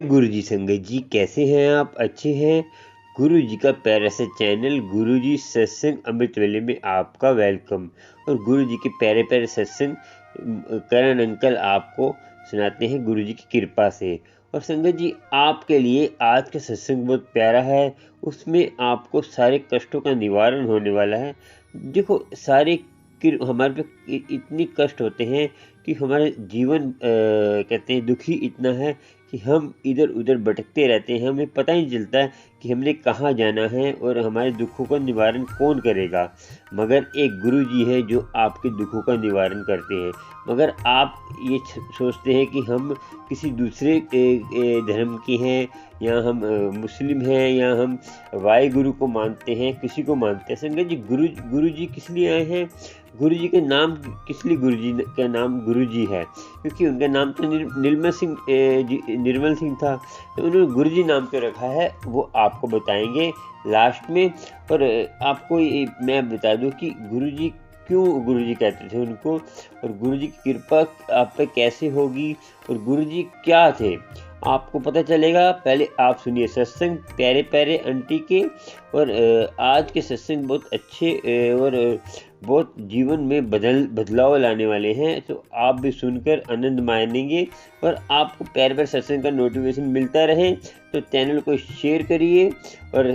गुरुजी संगत जी, कैसे हैं आप? अच्छे हैं? गुरुजी का प्यारा सा चैनल गुरुजी सत्संग अमृत वेले में आपका वेलकम। और गुरुजी के प्यारे प्यारे सत्संग करण अंकल आपको सुनाते हैं गुरुजी की कृपा से। और संगत जी, आपके लिए आज का सत्संग बहुत प्यारा है। उसमें आपको सारे कष्टों का निवारण होने वाला है। देखो, हमारे पे इतनी कष्ट होते हैं कि हमारा जीवन कहते हैं दुखी इतना है कि हम इधर उधर भटकते रहते हैं। हमें पता ही नहीं चलता है कि हमने कहाँ जाना है और हमारे दुखों का निवारण कौन करेगा। मगर एक गुरु जी है जो आपके दुखों का निवारण करते हैं। मगर आप ये सोचते हैं कि हम किसी दूसरे धर्म के हैं, या हम मुस्लिम हैं, या हम वाहे गुरु को मानते हैं, किसी को मानते हैं। संगत जी, गुरु जी किस लिए आए हैं? गुरु जी के नाम किस लिए गुरु जी का नाम गुरु जी है? क्योंकि उनका नाम तो निर्मल सिंह था, तो उन्होंने गुरु जी नाम क्यों रखा है वो आपको बताएंगे लास्ट में। और आपको मैं बता दूं कि गुरु जी क्यों गुरु जी कहते थे उनको, और गुरु जी की कृपा आप पे कैसे होगी, और गुरु जी क्या थे, आपको पता चलेगा। पहले आप सुनिए सत्संग प्यारे प्यारे आंटी के। और आज के सत्संग बहुत अच्छे और बहुत जीवन में बदलाव लाने वाले हैं, तो आप भी सुनकर आनंद मानेंगे। और आपको प्यारे प्यारे सत्संग का नोटिफिकेशन मिलता रहे तो चैनल को शेयर करिए और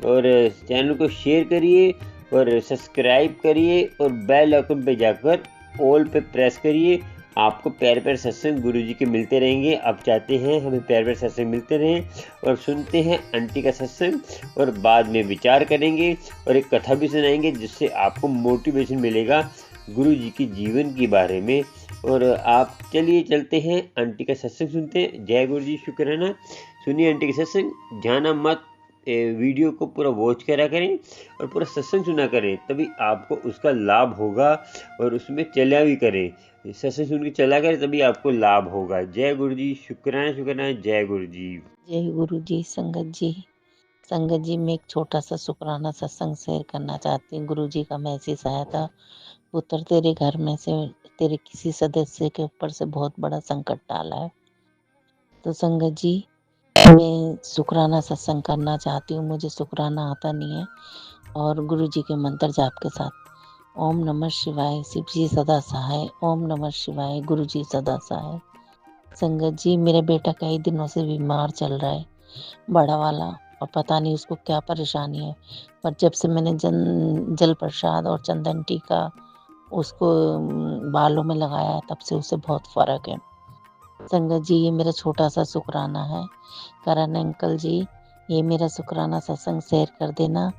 और चैनल को शेयर करिए और सब्सक्राइब करिए और बेल आइकन पे जाकर ऑल पे प्रेस करिए। आपको प्यारे प्यारे सत्संग गुरु जी के मिलते रहेंगे। आप चाहते हैं हमें प्यारे प्यारे सत्संग मिलते रहें, और सुनते हैं आंटी का सत्संग, और बाद में विचार करेंगे और एक कथा भी सुनाएंगे जिससे आपको मोटिवेशन मिलेगा गुरु जी के जीवन के बारे में। और आप चलिए चलते हैं आंटी का सत्संग सुनते हैं। जय गुरु जी, शुक्राना। सुनिए आंटी का सत्संग, जाना मत, वीडियो को पूरा वॉच करा करें और पूरा सत्संग सुना करें, तभी आपको उसका लाभ होगा। और उसमें चला भी करें, सत्संग सुन के चला करें, तभी आपको लाभ होगा। जय गुरु जी, शुक्राना शुक्राना। जय गुरु जी। जय गुरु जी। संगत जी मैं एक छोटा सा शुक्राना सत्संग शेयर करना चाहती हूँ। गुरु जी का मैसेज आया था, पुत्र तेरे घर में से तेरे किसी सदस्य के ऊपर से बहुत बड़ा संकट डाला है। तो संगत जी, मैं शुक्राना सत्संग करना चाहती हूँ। मुझे शुक्राना आता नहीं है। और गुरु जी के मंत्र जाप के साथ ओम नमः शिवाय, शिव जी सदा सहाय, ओम नमः शिवाय, गुरु जी सदा सहाय। संगत जी, मेरा बेटा कई दिनों से बीमार चल रहा है, बड़ा वाला, और पता नहीं उसको क्या परेशानी है। पर जब से मैंने जल प्रसाद और चंदन टीका उसको बालों में लगाया, तब से उसे बहुत फर्क है। संगत जी, ये मेरा छोटा सा शुक्राना है। करण अंकल जी, ये मेरा शुक्राना सत्संग शेयर कर देना।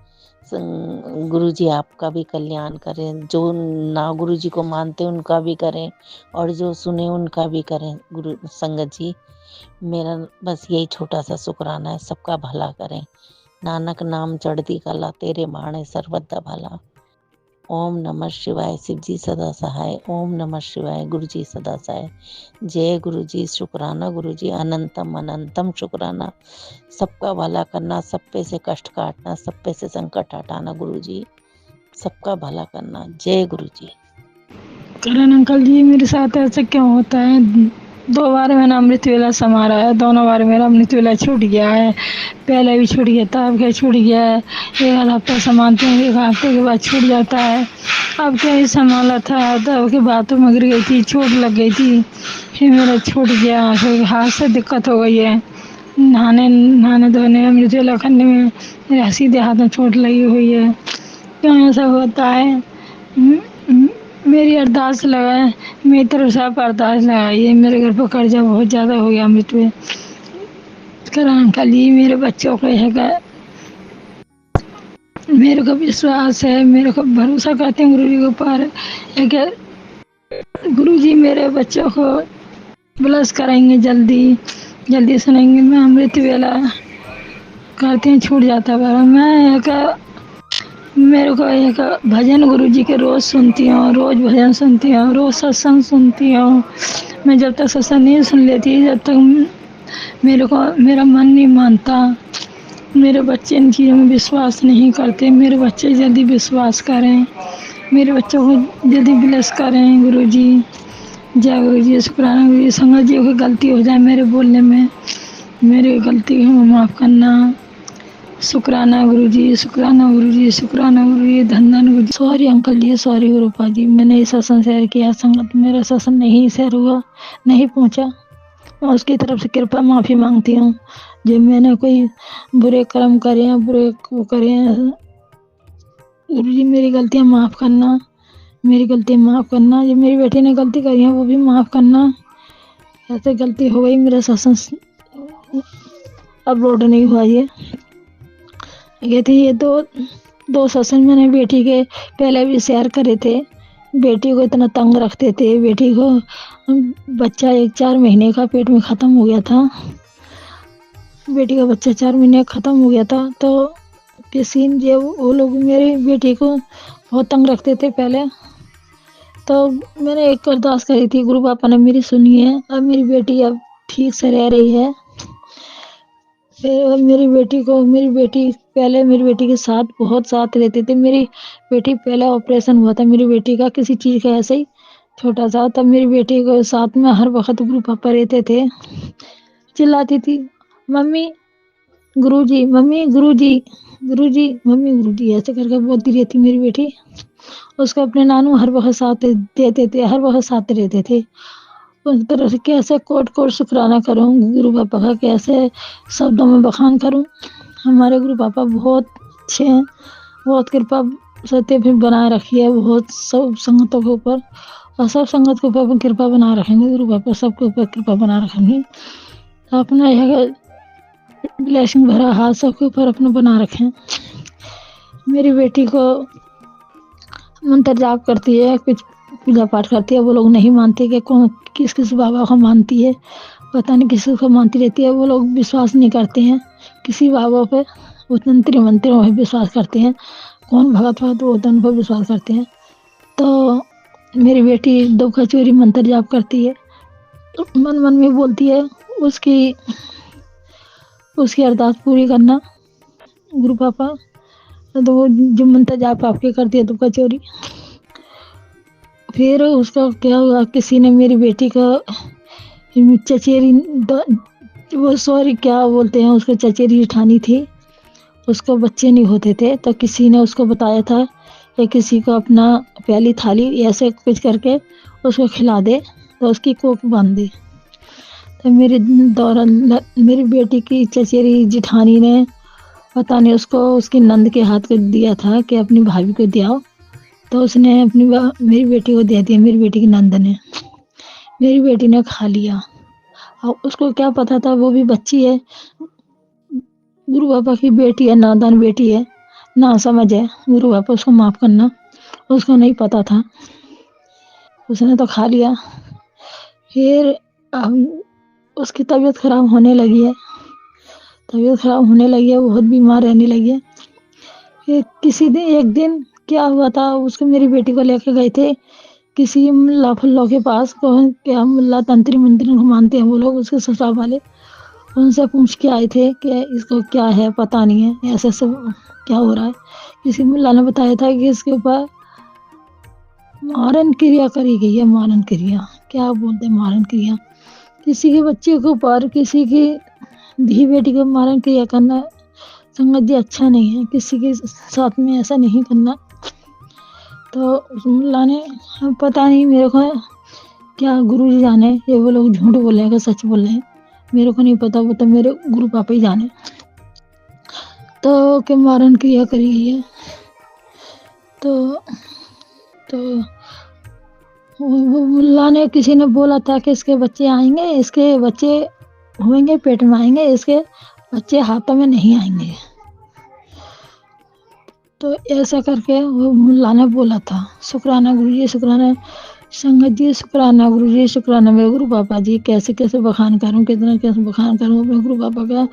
गुरु जी आपका भी कल्याण करें, जो ना गुरु जी को मानते उनका भी करें, और जो सुने उनका भी करें। गुरु संगत जी, मेरा बस यही छोटा सा शुक्राना है, सबका भला करें। नानक नाम चढ़ती कला, तेरे माणे सर्वदा भला। ओम नमः शिवाय, शिव जी सदा सहाय, ओम नमः शिवाय, गुरु जी सदा सहाय। जय गुरु जी, शुक्राना गुरु जी, अनंतम अनंतम शुक्राना। सबका भला करना, सब पे से कष्ट काटना, सब पे से संकट हटाना गुरु जी, सबका भला करना। जय गुरु जी। करण अंकल जी, मेरे साथ ऐसा क्यों होता है? 2 बार मैंने अमृत वेला समारा है, दोनों बार मेरा अमृत वेला छूट गया है। पहले भी छूट गया था, अब क्या छूट गया है। एक आध हफ्ता समानते हैं, एक हफ्ते के बाद छूट जाता है। अब क्या ही संभाला था, तब के बातों में गिर गई थी, चोट लग गई थी, फिर मेरा छूट गया। फिर हाथ से दिक्कत हो गई है, नहाने धोने अमृत वेला करने में मेरे सीधे हाथ में चोट लगी हुई है। क्यों ऐसा होता है? मेरी अरदास लगाए, मेरी तरफ से आप अरदास लगाइए। मेरे घर पर कर्जा बहुत ज़्यादा हो गया अमृत में। करण अंकल जी, मेरे बच्चों को है, मेरे को विश्वास है, मेरे को भरोसा करते हैं गुरु जी के ऊपर। गुरु जी मेरे बच्चों को ब्लस कराएंगे, जल्दी सुनेंगे। मैं अमृत वेला करते हैं, छूट जाता है। मेरे को एक भजन गुरु जी के रोज़ सुनती हूँ, रोज़ भजन सुनती हूँ, रोज़ सत्संग सुनती हूँ। मैं जब तक सत्संग नहीं सुन लेती, जब तक मेरा मन नहीं मानता। मेरे बच्चे इन चीज़ों में विश्वास नहीं करते। मेरे बच्चे जल्दी विश्वास करें, मेरे बच्चों को जल्दी ब्लेस करें गुरु जी। जय गुरु जी, शुक्राना गुरु जी। संगत जी, कोई गलती हो जाए मेरे बोलने में, मेरी गलती है माफ़ करना। शुक्राना गुरु जी, शुक्राना गुरु जी, शुक्राना गुरु जी, धन धन गुरु जी। सॉरी अंकल जी, सॉरी गुरुपा जी, मैंने ये सत्संग शेयर किया। संगत मेरा सत्संग नहीं शेयर हुआ, नहीं पहुंचा, मैं उसकी तरफ से कृपा माफ़ी मांगती हूँ। जो मैंने कोई बुरे कर्म करे हैं, बुरे वो करे हैं, गुरु जी मेरी गलतियाँ माफ़ करना, मेरी गलती माफ़ करना। जो मेरी बेटी ने गलती करी है वो भी माफ़ करना। ऐसे गलती हो गई, मेरा सत्संग अपलोड नहीं हुआ। ये थी ये दो सत्संग मैंने बेटी के पहले भी शेयर करे थे। बेटी को इतना तंग रखते थे, बेटी को बच्चा 4 महीने का पेट में ख़त्म हो गया था। बेटी का बच्चा 4 महीने ख़त्म हो गया था। तो किसी ने वो लोग मेरी बेटी को बहुत तंग रखते थे पहले। तो मैंने एक अरदास करी थी, गुरु पापा ने मेरी सुनी है। अब मेरी बेटी अब ठीक से रह रही है। फिर मेरी बेटी पहले मेरी बेटी के साथ बहुत साथ रहते थे। मेरी बेटी पहले ऑपरेशन हुआ था मेरी बेटी का, किसी चीज़ का ऐसे ही छोटा सा। तब मेरी बेटी को साथ में हर वक्त गुरु पापा रहते थे। चिल्लाती थी, मम्मी गुरुजी, मम्मी गुरुजी, गुरुजी, मम्मी गुरुजी, ऐसे करके बोलती रहती मेरी बेटी। उसको अपने नानू हर वक्त साथ देते थे, हर वक्त साथ रहते थे। उस तरह से कैसे कोट कोट शुक्राना करूं गुरु पापा का, कैसे शब्दों में बखान करूं। हमारे गुरु पापा बहुत अच्छे हैं, बहुत कृपा सत्य भी बनाए रखी है, बहुत सब संगतों के ऊपर और सब संगत के ऊपर कृपा बना रखेंगे। गुरु पापा सबके ऊपर कृपा बना रखेंगे। अपना यह ब्लेसिंग भरा हाथ सबके ऊपर अपना बना रखें। मेरी बेटी को मंत्र जाप करती है, कुछ पूजा पाठ करती है। वो लोग नहीं मानते कि कौन किस बाबा को मानती है, पता नहीं किस को मानती रहती है। वो लोग विश्वास नहीं करते हैं किसी बाबा पे, वो तंत्री मंत्रों पर विश्वास करते हैं। कौन भगत भगत वो उन पर विश्वास करते हैं। तो मेरी बेटी 2 कचोरी मंत्र जाप करती है, तो मन मन में बोलती है उसकी अरदास पूरी करना गुरु पापा। तो वो जो मंत्र जाप आपके करती है 2 कचोरी। फिर उसका क्या हुआ, किसी ने मेरी बेटी का चचेरी वो सॉरी क्या बोलते हैं उसको, चचेरी जिठानी थी, उसको बच्चे नहीं होते थे। तो किसी ने उसको बताया था कि किसी को अपना पहली थाली ऐसे कुछ करके उसको खिला दे, तो उसकी कोख बांध दे। तो मेरी बेटी की चचेरी जिठानी ने पता नहीं उसको उसकी नंद के हाथ को दिया था कि अपनी भाभी को दिया। तो उसने मेरी बेटी को दे दिया। मेरी बेटी की नंद ने, मेरी बेटी ने खा लिया। और उसको क्या पता था, वो भी बच्ची है, गुरु बाबा की बेटी है, नादान बेटी है, ना समझ है। गुरु बाबा उसको माफ करना, उसको नहीं पता था, उसने तो खा लिया। फिर उसकी तबीयत खराब होने लगी है, बहुत बीमार रहने लगी है। फिर एक दिन क्या हुआ था, उसको मेरी बेटी को लेके गए थे किसी मुल्ला फुल्लों के पास। क्या मुल्ला तंत्री मंत्री को मानते हैं वो लोग, उसके ससुराल वाले। उनसे पूछ के आए थे कि इसको क्या है, पता नहीं है, ऐसे सब क्या हो रहा है। किसी मुल्ला ने बताया था कि इसके ऊपर मारन क्रिया करी गई है। मारन क्रिया क्या बोलते हैं, मारन क्रिया। किसी के बच्चे के ऊपर, किसी की धी बेटी को मारन क्रिया करना संगत जी अच्छा नहीं है, किसी के साथ में ऐसा नहीं करना। तो उस मुल्ला ने, पता नहीं मेरे को, क्या गुरु जी जाने, ये वो लोग झूठ बोल रहे हैं कि सच बोल रहे हैं, मेरे को नहीं पता, वो तो मेरे गुरु पापा ही जाने। तो कि मारन क्रिया करी गई है। तो वो मुल्ला ने, किसी ने बोला था कि इसके बच्चे आएंगे, इसके बच्चे होंगे पेट में आएंगे, इसके बच्चे हाथों में नहीं आएंगे। तो ऐसा करके वो मुल्ला ने बोला था। शुक्राना गुरु जी, शुक्राना संगत जी, शुक्राना गुरु जी, शुक्राना मेरे गुरु पापा जी। कैसे बखान करूं, कैसे बखान करूं अपने गुरु पापा का।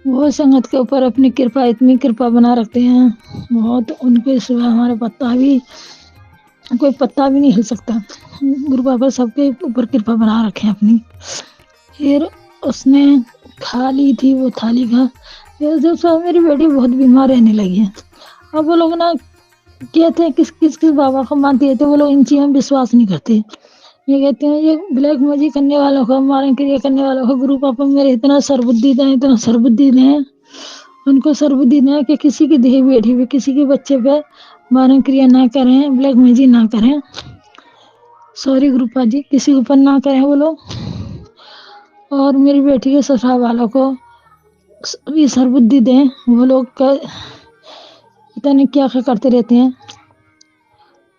वो संगत के ऊपर अपनी कृपा, इतनी कृपा बना रखते हैं बहुत, उनके सिवा हमारा कोई पत्ता भी नहीं हिल सकता। गुरु पापा सबके ऊपर कृपा बना रखे अपनी। फिर उसने खा ली थी वो थाली का। फिर मेरी बेटी बहुत बीमार रहने लगी है। अब वो लोग ना कहते हैं किस बाबा को मानती है, तो वो लोग इन चीज़ों में विश्वास नहीं करते। ये कहते हैं ये ब्लैक मैजिक करने वालों को, मारन क्रिया करने वालों को गुरु पापा मेरे इतना सरबुद्धि दें, इतना सरबुद्धि दें, उनको सरबुद्धि दें कि किसी की देह बैठी हुई किसी के बच्चे पे मारन क्रिया ना करें, ब्लैक मैजिक ना करें। सॉरी गुरुपा जी, किसी के ऊपर ना करें वो लोग। और मेरी बेटी के ससुराल वालों को भी सरबुद्धि दें। वो लोग पता नहीं क्या क्या करते रहते हैं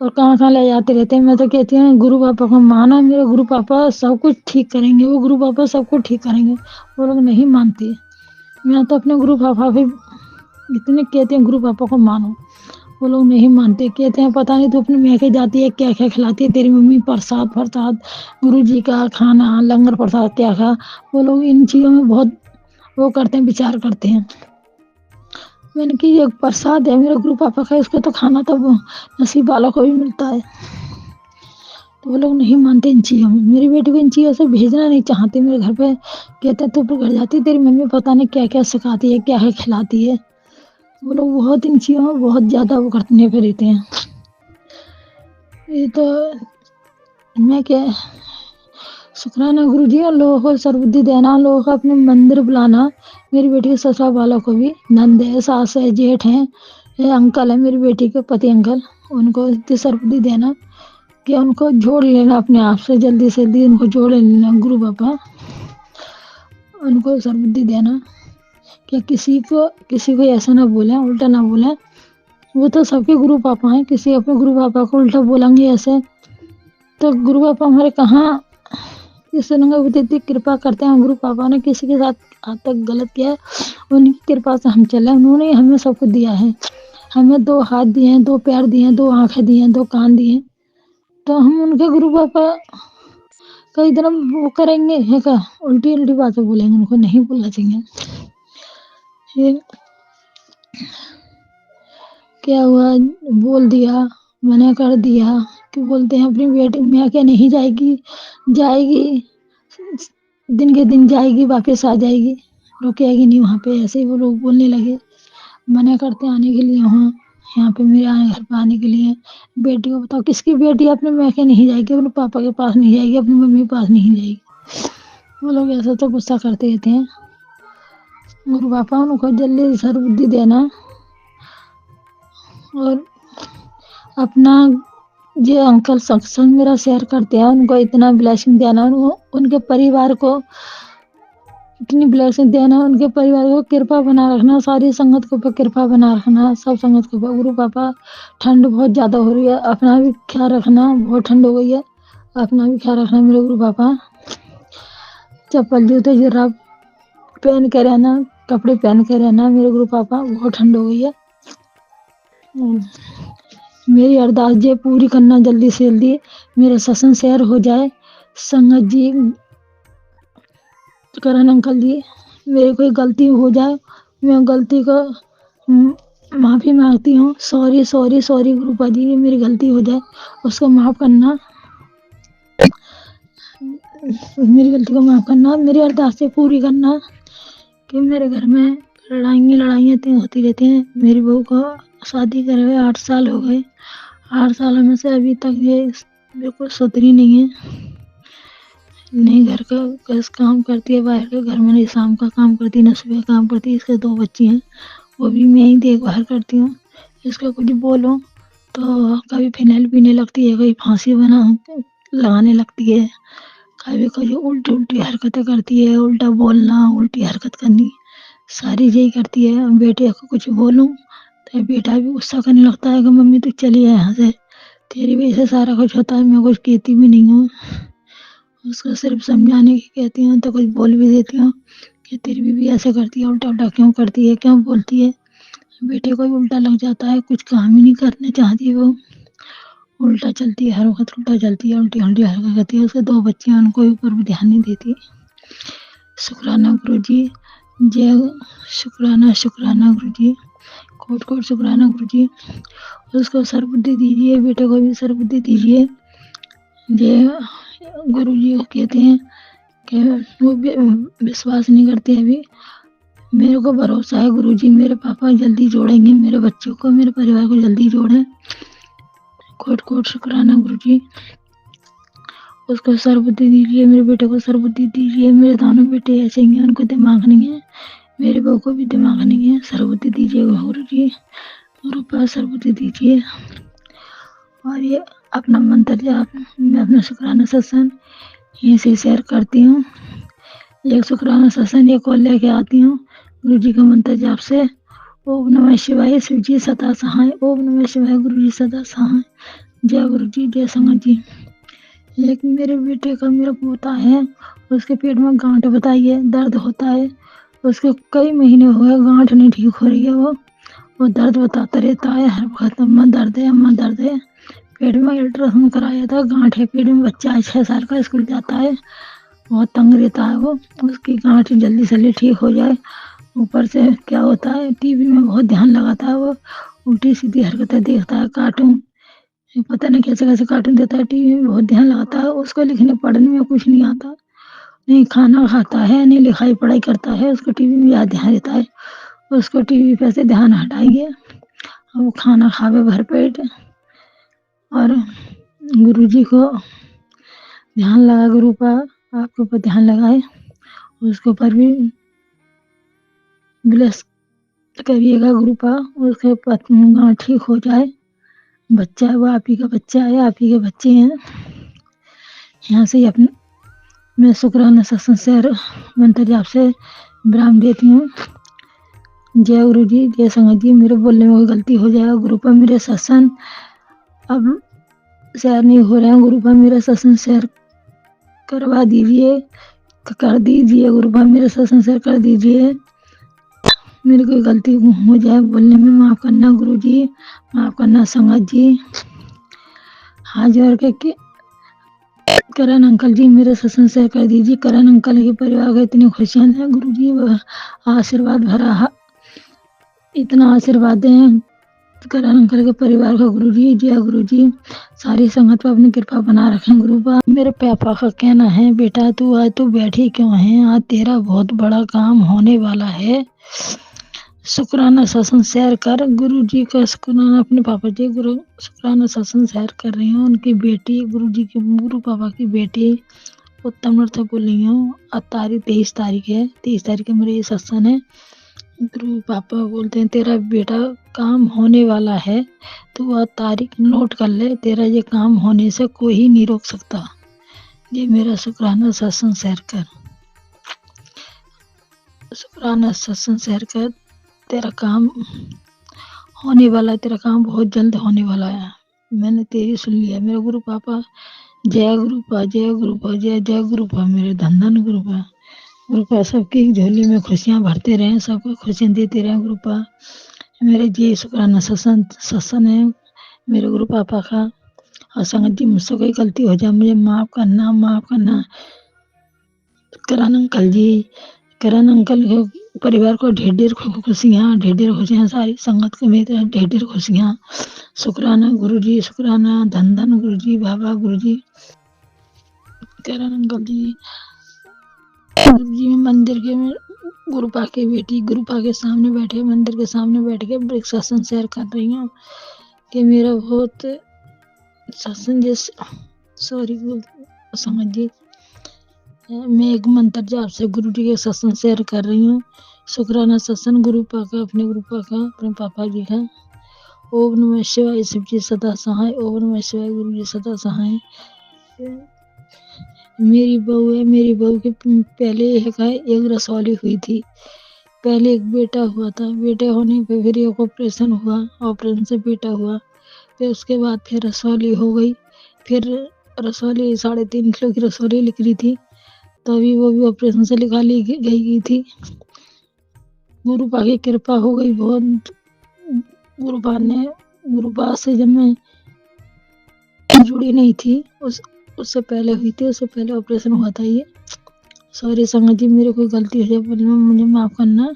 और कहाँ कहाँ ले जाते रहते हैं। मैं तो कहती हूँ गुरु पापा को मानो, मेरे गुरु पापा सब कुछ ठीक करेंगे, वो गुरु पापा सब कुछ ठीक करेंगे। वो लोग नहीं मानते। मैं तो अपने गुरु पापा भी इतने कहते हैं गुरु पापा को मानो, वो लोग नहीं मानते। कहते हैं पता नहीं तू अपनी मैके जाती है क्या क्या खिलाती है तेरी मम्मी, प्रसाद प्रसाद गुरु जी का खाना, लंगर प्रसाद क्या खा। वो लोग इन चीज़ों में बहुत वो करते हैं, विचार करते हैं। मैंने कि ये प्रसाद है मेरे गुरु पापा का, इसको तो खाना तो नसीब वालों को भी मिलता है। तो वो लोग नहीं मानते इन चीज़ों में। मेरी बेटी को इन चीज़ों से भेजना नहीं चाहते मेरे घर पे। कहते हैं तू तो घर जाती तेरी मम्मी पता नहीं क्या क्या सिखाती है, क्या है खिलाती है। वो लोग बहुत इन चीज़ों में बहुत ज़्यादा वो करने पे रहते हैं। ये तो मैं क्या, शुक्राना गुरु जी, और लोगों को सरबुद्धि देना, लोगों को अपने मंदिर बुलाना। मेरी बेटी के ससुराल वालों को भी, नंद है, सास है, जेठ हैं, अंकल है मेरी बेटी के पति अंकल, उनको इतनी सरबुद्धि देना कि उनको जोड़ लेना अपने आप से, जल्दी से जल्दी उनको जोड़ लेना गुरु पापा। उनको सरबुद्धि देना कि किसी को ऐसा ना बोले, उल्टा ना बोले। वो तो सबके गुरु पापा हैं, किसी अपने गुरु पापा को उल्टा बोलेंगे ऐसे तो गुरु पापा हमारे कहाँ इस इतनी कृपा करते हैं। गुरु पापा ने किसी के साथ आज तक गलत किया है, उनकी कृपा से हम चले। उन्होंने हमें सब कुछ दिया है, हमें 2 हाथ दिए हैं, 2 पैर दिए हैं, 2 आंखें दी हैं, 2 कान दिए हैं। तो हम उनके गुरु पापा का इतना वो करेंगे है क्या, उल्टी उल्टी बातें बोलेंगे, उनको नहीं बोलना चाहिए। ये क्या हुआ, बोल दिया, मना कर दिया कि बोलते हैं अपनी बेटी में क्या नहीं जाएगी, जाएगी दिन के दिन जाएगी, वापस आ जाएगी, रुकेगी नहीं वहाँ पे। ऐसे ही वो लोग बोलने लगे, मना करते आने के लिए वहाँ, यहाँ पे मेरे घर पे आने के लिए। बेटी को बताओ, किसकी बेटी अपने मैके नहीं जाएगी, अपने पापा के पास नहीं जाएगी, अपनी मम्मी के पास नहीं जाएगी। वो लोग ऐसा तो गुस्सा करते रहते हैं। गुरु पापा उनको जल्दी सरबुद्धि देना और अपना जो अंकल सत्संग मेरा शेयर करते हैं उनको इतना ब्लेसिंग देना, उनके परिवार को इतनी ब्लेसिंग देना, उनके परिवार को कृपा बना रखना, सारी संगत के ऊपर कृपा बना रखना, सब संगत के ऊपर। गुरु पापा ठंड बहुत ज़्यादा हो रही है, अपना भी ख्याल रखना, बहुत ठंड हो गई है, अपना भी ख्याल रखना मेरे गुरु पापा। चप्पल जूते जुराब पहन के रहना, कपड़े पहन के रहना मेरे गुरु पापा, बहुत ठंड हो गई है। मेरी अरदास जे पूरी करना जल्दी से जल्दी, मेरा सत्संग शेयर हो जाए। संगत जी, करण अंकल जी, मेरे कोई गलती हो जाए, मैं गलती को माफ़ी मांगती हूँ। सॉरी सॉरी सॉरी गुरुपा जी, मेरी गलती हो जाए उसको माफ़ करना, मेरी गलती को माफ़ करना, मेरी अरदासें पूरी करना कि मेरे घर में लड़ाइयाँ होती रहती हैं। मेरी बहू को शादी करे हुए 8 साल हो गए, 8 सालों में से अभी तक ये बिल्कुल सुधरी नहीं है। नहीं घर का कैसे काम करती है, बाहर के घर में नहीं, शाम का काम करती है, न सुबह काम करती है। इसके 2 बच्ची हैं, वो भी मैं ही देखभाल करती हूँ। इसको कुछ बोलो तो कभी फिनाइल पीने लगती है, कभी फांसी लगाने लगती है, कभी कभी उल्टी उल्टी हरकतें करती है, उल्टा बोलना, उल्टी हरकत करनी, सारी यही करती है। बेटे को कुछ बोलूँ तो बेटा भी गुस्सा करने लगता है कि मम्मी तू चली है यहाँ से, तेरी वजह से सारा कुछ होता है, मैं कुछ कहती भी नहीं हूँ। उसको सिर्फ समझाने की कहती हूँ तो कुछ बोल भी देती हूँ कि तेरी बीवी ऐसे करती है, उल्टा उल्टा क्यों करती है, क्यों बोलती है। बेटे को भी उल्टा लग जाता है, कुछ काम ही नहीं करने चाहती वो, उल्टा चलती है, हर वक्त उल्टा चलती है, उल्टी उल्टी हरकत करती है। उसके 2 बच्चे हैं, उनको ऊपर भी ध्यान नहीं देती। शुक्राना गुरु जी, जय शुक्राना शुक्राना गुरु जी, कोट कोट शुक्राना गुरु जी। उसको सरबुद्धि दीजिए, बेटे को भी सरबुद्धि दीजिए। जय गुरु जी को कहते हैं कि वो विश्वास नहीं करते अभी, मेरे को भरोसा है गुरु जी, मेरे पापा जल्दी जोड़ेंगे मेरे बच्चों को, मेरे परिवार को जल्दी जोड़ें। कोट कोट शुक्राना गुरु जी। उसको शरबती दीजिए, मेरे बेटे को शरबती दीजिए। मेरे दोनों बेटे ऐसे ही हैं, उनको दिमाग नहीं है, मेरे बहू को भी दिमाग नहीं है। शरबती दीजिए गुरु जी, गुरु पास शरबती दीजिए। और ये अपना मंत्र जाप मैं अपना शुक्राना सत्संग यहीं से शेयर करती हूँ। एक शुक्राना सत्संग एक और लेके आती हूँ गुरु जी का मंत्र जाप से। ओम नमः शिवाय, शिव जी सदा सहाय। ओम नमः शिवाय, गुरु जी सदा सहाय। जय गुरु जी, जय संगत जी। एक मेरे बेटे का मेरा पोता है, उसके पेट में गांठ बताइए, दर्द होता है। उसके कई महीने हो गए, गांठ नहीं ठीक हो रही है। वो दर्द बताता रहता है हर वक्त, अम्मा दर्द है, अम्मा दर्द है। पेट में अल्ट्रासाउंड कराया था, गांठ है पेट में। बच्चा है 6 साल का, स्कूल जाता है, बहुत तंग रहता है वो। उसकी गांठ जल्दी से ठीक हो जाए। ऊपर से क्या होता है, टीवी में बहुत ध्यान लगाता है वो, उल्टी सीधी हरकतें देखता है, कार्टून, पता नहीं कैसे कैसे कार्टून देता है। टीवी में बहुत ध्यान लगाता है। उसको लिखने पढ़ने में कुछ नहीं आता, नहीं खाना खाता है, नहीं लिखाई पढ़ाई करता है। उसको टीवी में ज्यादा ध्यान रहता है। उसको टीवी पे से ध्यान हटाइए, वो खाना खावे भर पेट। और गुरु जी को ध्यान लगा, गुरु का आपके ऊपर ध्यान लगाए, उसके ऊपर भी ब्लेस करिएगा गुरु का, उसके गाँव ठीक हो जाए। बच्चा है वो, आप ही का बच्चा है, आप ही के बच्चे हैं। यहाँ से अपने मैं शुक्राना सत्संग शेयर मंत्र जाप से विराम देती हूँ। जय गुरु जी, जय संगत जी। मेरे बोलने में कोई गलती हो जाए गुरु पर मेरे सत्संग अब शेयर नहीं हो रहे हैं, गुरु पर मेरा सत्संग शेयर करवा दीजिए, कर दीजिए। गुरु पर मेरे सत्संग शेयर कर दीजिए। मेरी कोई गलती हो जाए बोलने में, माफ करना गुरु जी, माफ करना संगत जी। हाथ जोड़ के करण अंकल जी मेरे सत्संग शेयर कर दीजिए। करण अंकल के परिवार को इतनी खुशियां हैं गुरु जी, आशीर्वाद भरा इतना आशीर्वाद दें करण अंकल के परिवार का गुरु जी। जय गुरु जी। सारी संगत पर अपनी कृपा बना रखें गुरु बा। मेरे पापा का कहना है, बेटा तू आज तू बैठी क्यों है, आज तेरा बहुत बड़ा काम होने वाला है। शुक्राना सत्संग शेयर कर। गुरु जी का शुक्राना, अपने पापा जी गुरु शुक्राना सत्संग शेयर कर रही हूँ। उनकी बेटी गुरु जी की, गुरु पापा की बेटी उत्तम नृत्य बोल रही हूँ। आज तारीख 23 तारीख है, 23 तारीख मेरे ये सत्संग है। गुरु पापा बोलते हैं तेरा बेटा काम होने वाला है, तो वह तारीख नोट कर ले, तेरा ये काम होने से कोई नहीं रोक सकता। ये मेरा शुक्राना सत्संग शेयर कर, शुक्राना सत्संग शेयर कर। तेरा काम होने वाला है, तेरा काम बहुत जल्द होने वाला है। मैंने तेरी सुन लिया मेरे गुरु पापा। जय गुरु पा, जय गुरु पा, जय जय गुरु पा, मेरे धन धन गुरु पा। गुरु पा सबकी झोली में खुशियां भरते रहे, सबको खुशियां देते रहे गुरु पा। मेरे जी शुक्राना सत्संग है मेरे गुरु पापा का। और संगत जी मुझसे कोई गलती हो जाए मुझे माफ करना, माफ करना। करण अंकल जी, करण अंकल के परिवार को ढेर ढेर खुशियाँ, ढेर ढेर खुशियाँ। सारी संगत को मेरे ढेर ढेर खुशियाँ। शुक्राना गुरु जी, शुक्राना धन धन गुरु जी, बाबा गुरु जी। करण अंकल जी, गुरु जी मंदिर के गुरुपा की बेटी गुरुपा के सामने बैठे, मंदिर के सामने बैठ के सत्संग शेयर कर रही हूँ कि मेरा बहुत सत्संग जैसे सॉरी समझ जी। मैं एक मंत्र जाप से गुरु जी के सत्संग शेयर कर रही हूँ। शुक्राना सत्संग गुरुपा का, अपने गुरुपा का, अपने पापा जी का। ओम नमः शिवाय, शिव जी सदा सहाय। ओम नमः शिवाय, गुरु जी सदा सहाय। मेरी बहू है, मेरी बहू के पहले एक रसौली हुई थी। पहले एक बेटा हुआ था, बेटे होने पे फिर एक ऑपरेशन हुआ, ऑपरेशन से बेटा हुआ। फिर उसके बाद फिर रसौली हो गई। फिर रसौली 3.5 किलो की रसौली लिख रही थी, तो अभी वो भी ऑपरेशन से निकाली गई थी। गुरुपा की कृपा हो गई बहुत। गुरुपा से जब मैं जुड़ी नहीं थी, उससे पहले हुई थी, उससे पहले ऑपरेशन हुआ था ये। सॉरी संगत जी, मेरे कोई गलती हो जाए मुझे माफ करना।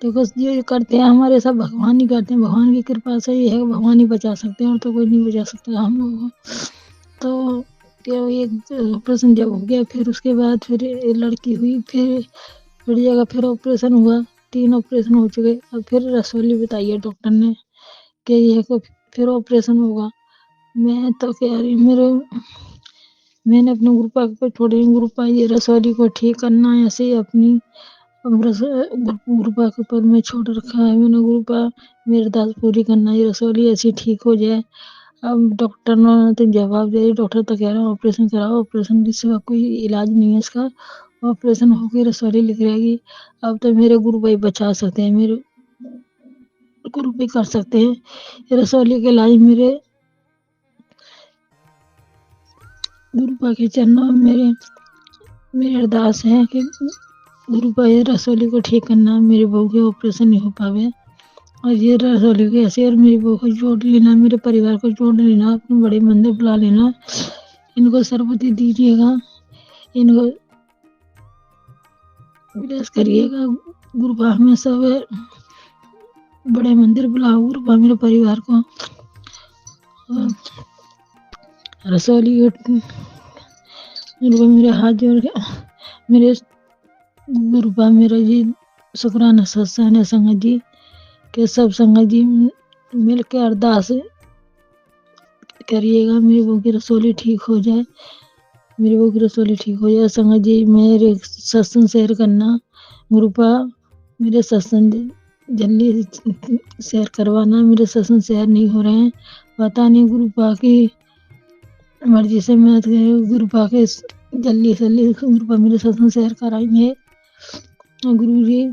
देखो जो करते हैं हमारे सब भगवान ही करते हैं, भगवान की कृपा से ये है, भगवान ही बचा सकते हैं और तो कोई नहीं बचा सकता हम लोगों को। तो एक ऑपरेशन जब हो गया, फिर उसके बाद फिर लड़की हुई, फिर जगह फिर ऑपरेशन हुआ, 3 ऑपरेशन हो चुके। अब फिर रसौली बताई है डॉक्टर ने कि ये फिर ऑपरेशन होगा। मैं तो कह रही मैंने अपने गुरु पापा को छोड़े, गुरु पापा ये रसौली को ठीक करना है, ऐसे ही अपनी गुरु पापा के ऊपर मैं छोड़ रखा है। मैंने गुरु पापा मेरी अरदास पूरी करना, ये रसौली ऐसी ठीक हो जाए। अब डॉक्टर ने तो जवाब दे, डॉक्टर तो कह रहा है ऑपरेशन कराओ, ऑपरेशन के सिवा कोई इलाज नहीं है इसका, ऑपरेशन होकर रसौली लिख रहेगी। अब तो मेरे गुरु भाई बचा सकते हैं, मेरे गुरु भाई कर सकते हैं ये रसौली के इलाज। मेरे गुरु पापा के चरणों में मेरी अरदास है कि गुरु पापा ये रसौली को ठीक करना, मेरी बहू के ऑपरेशन नहीं हो पावे, और ये रसौली के ऐसे, और मेरी बहू को जोड़ लेना, मेरे परिवार को जोड़ लेना, अपने बड़े मंदिर बुला लेना, इनको सर्वति दीजिएगा, इनको विलास करिएगा। गुरु पापा में सब बड़े मंदिर बुलाओ, गुरु पापा मेरे परिवार को रसौली मेरे हाथ जोड़ के मेरे गुरु पापा मेरा जी शुक्राना सत्संग है संगत जी के, सब संगत जी मिल के अरदास करिएगा, मेरी बहू की रसौली ठीक हो जाए, मेरी बहू की रसौली ठीक हो जाए। संगत जी मेरे सत्संग शेयर करना, गुरु पापा मेरे सत्संग जल्दी शेयर करवाना, मेरे सत्संग शेयर नहीं हो रहे हैं, पता नहीं गुरु पापा की मर्जी से। मैं गुरु पापा के जल्दी से जल्दी गुरु पापा मेरे सत्संग शेयर कराएंगे। गुरु जी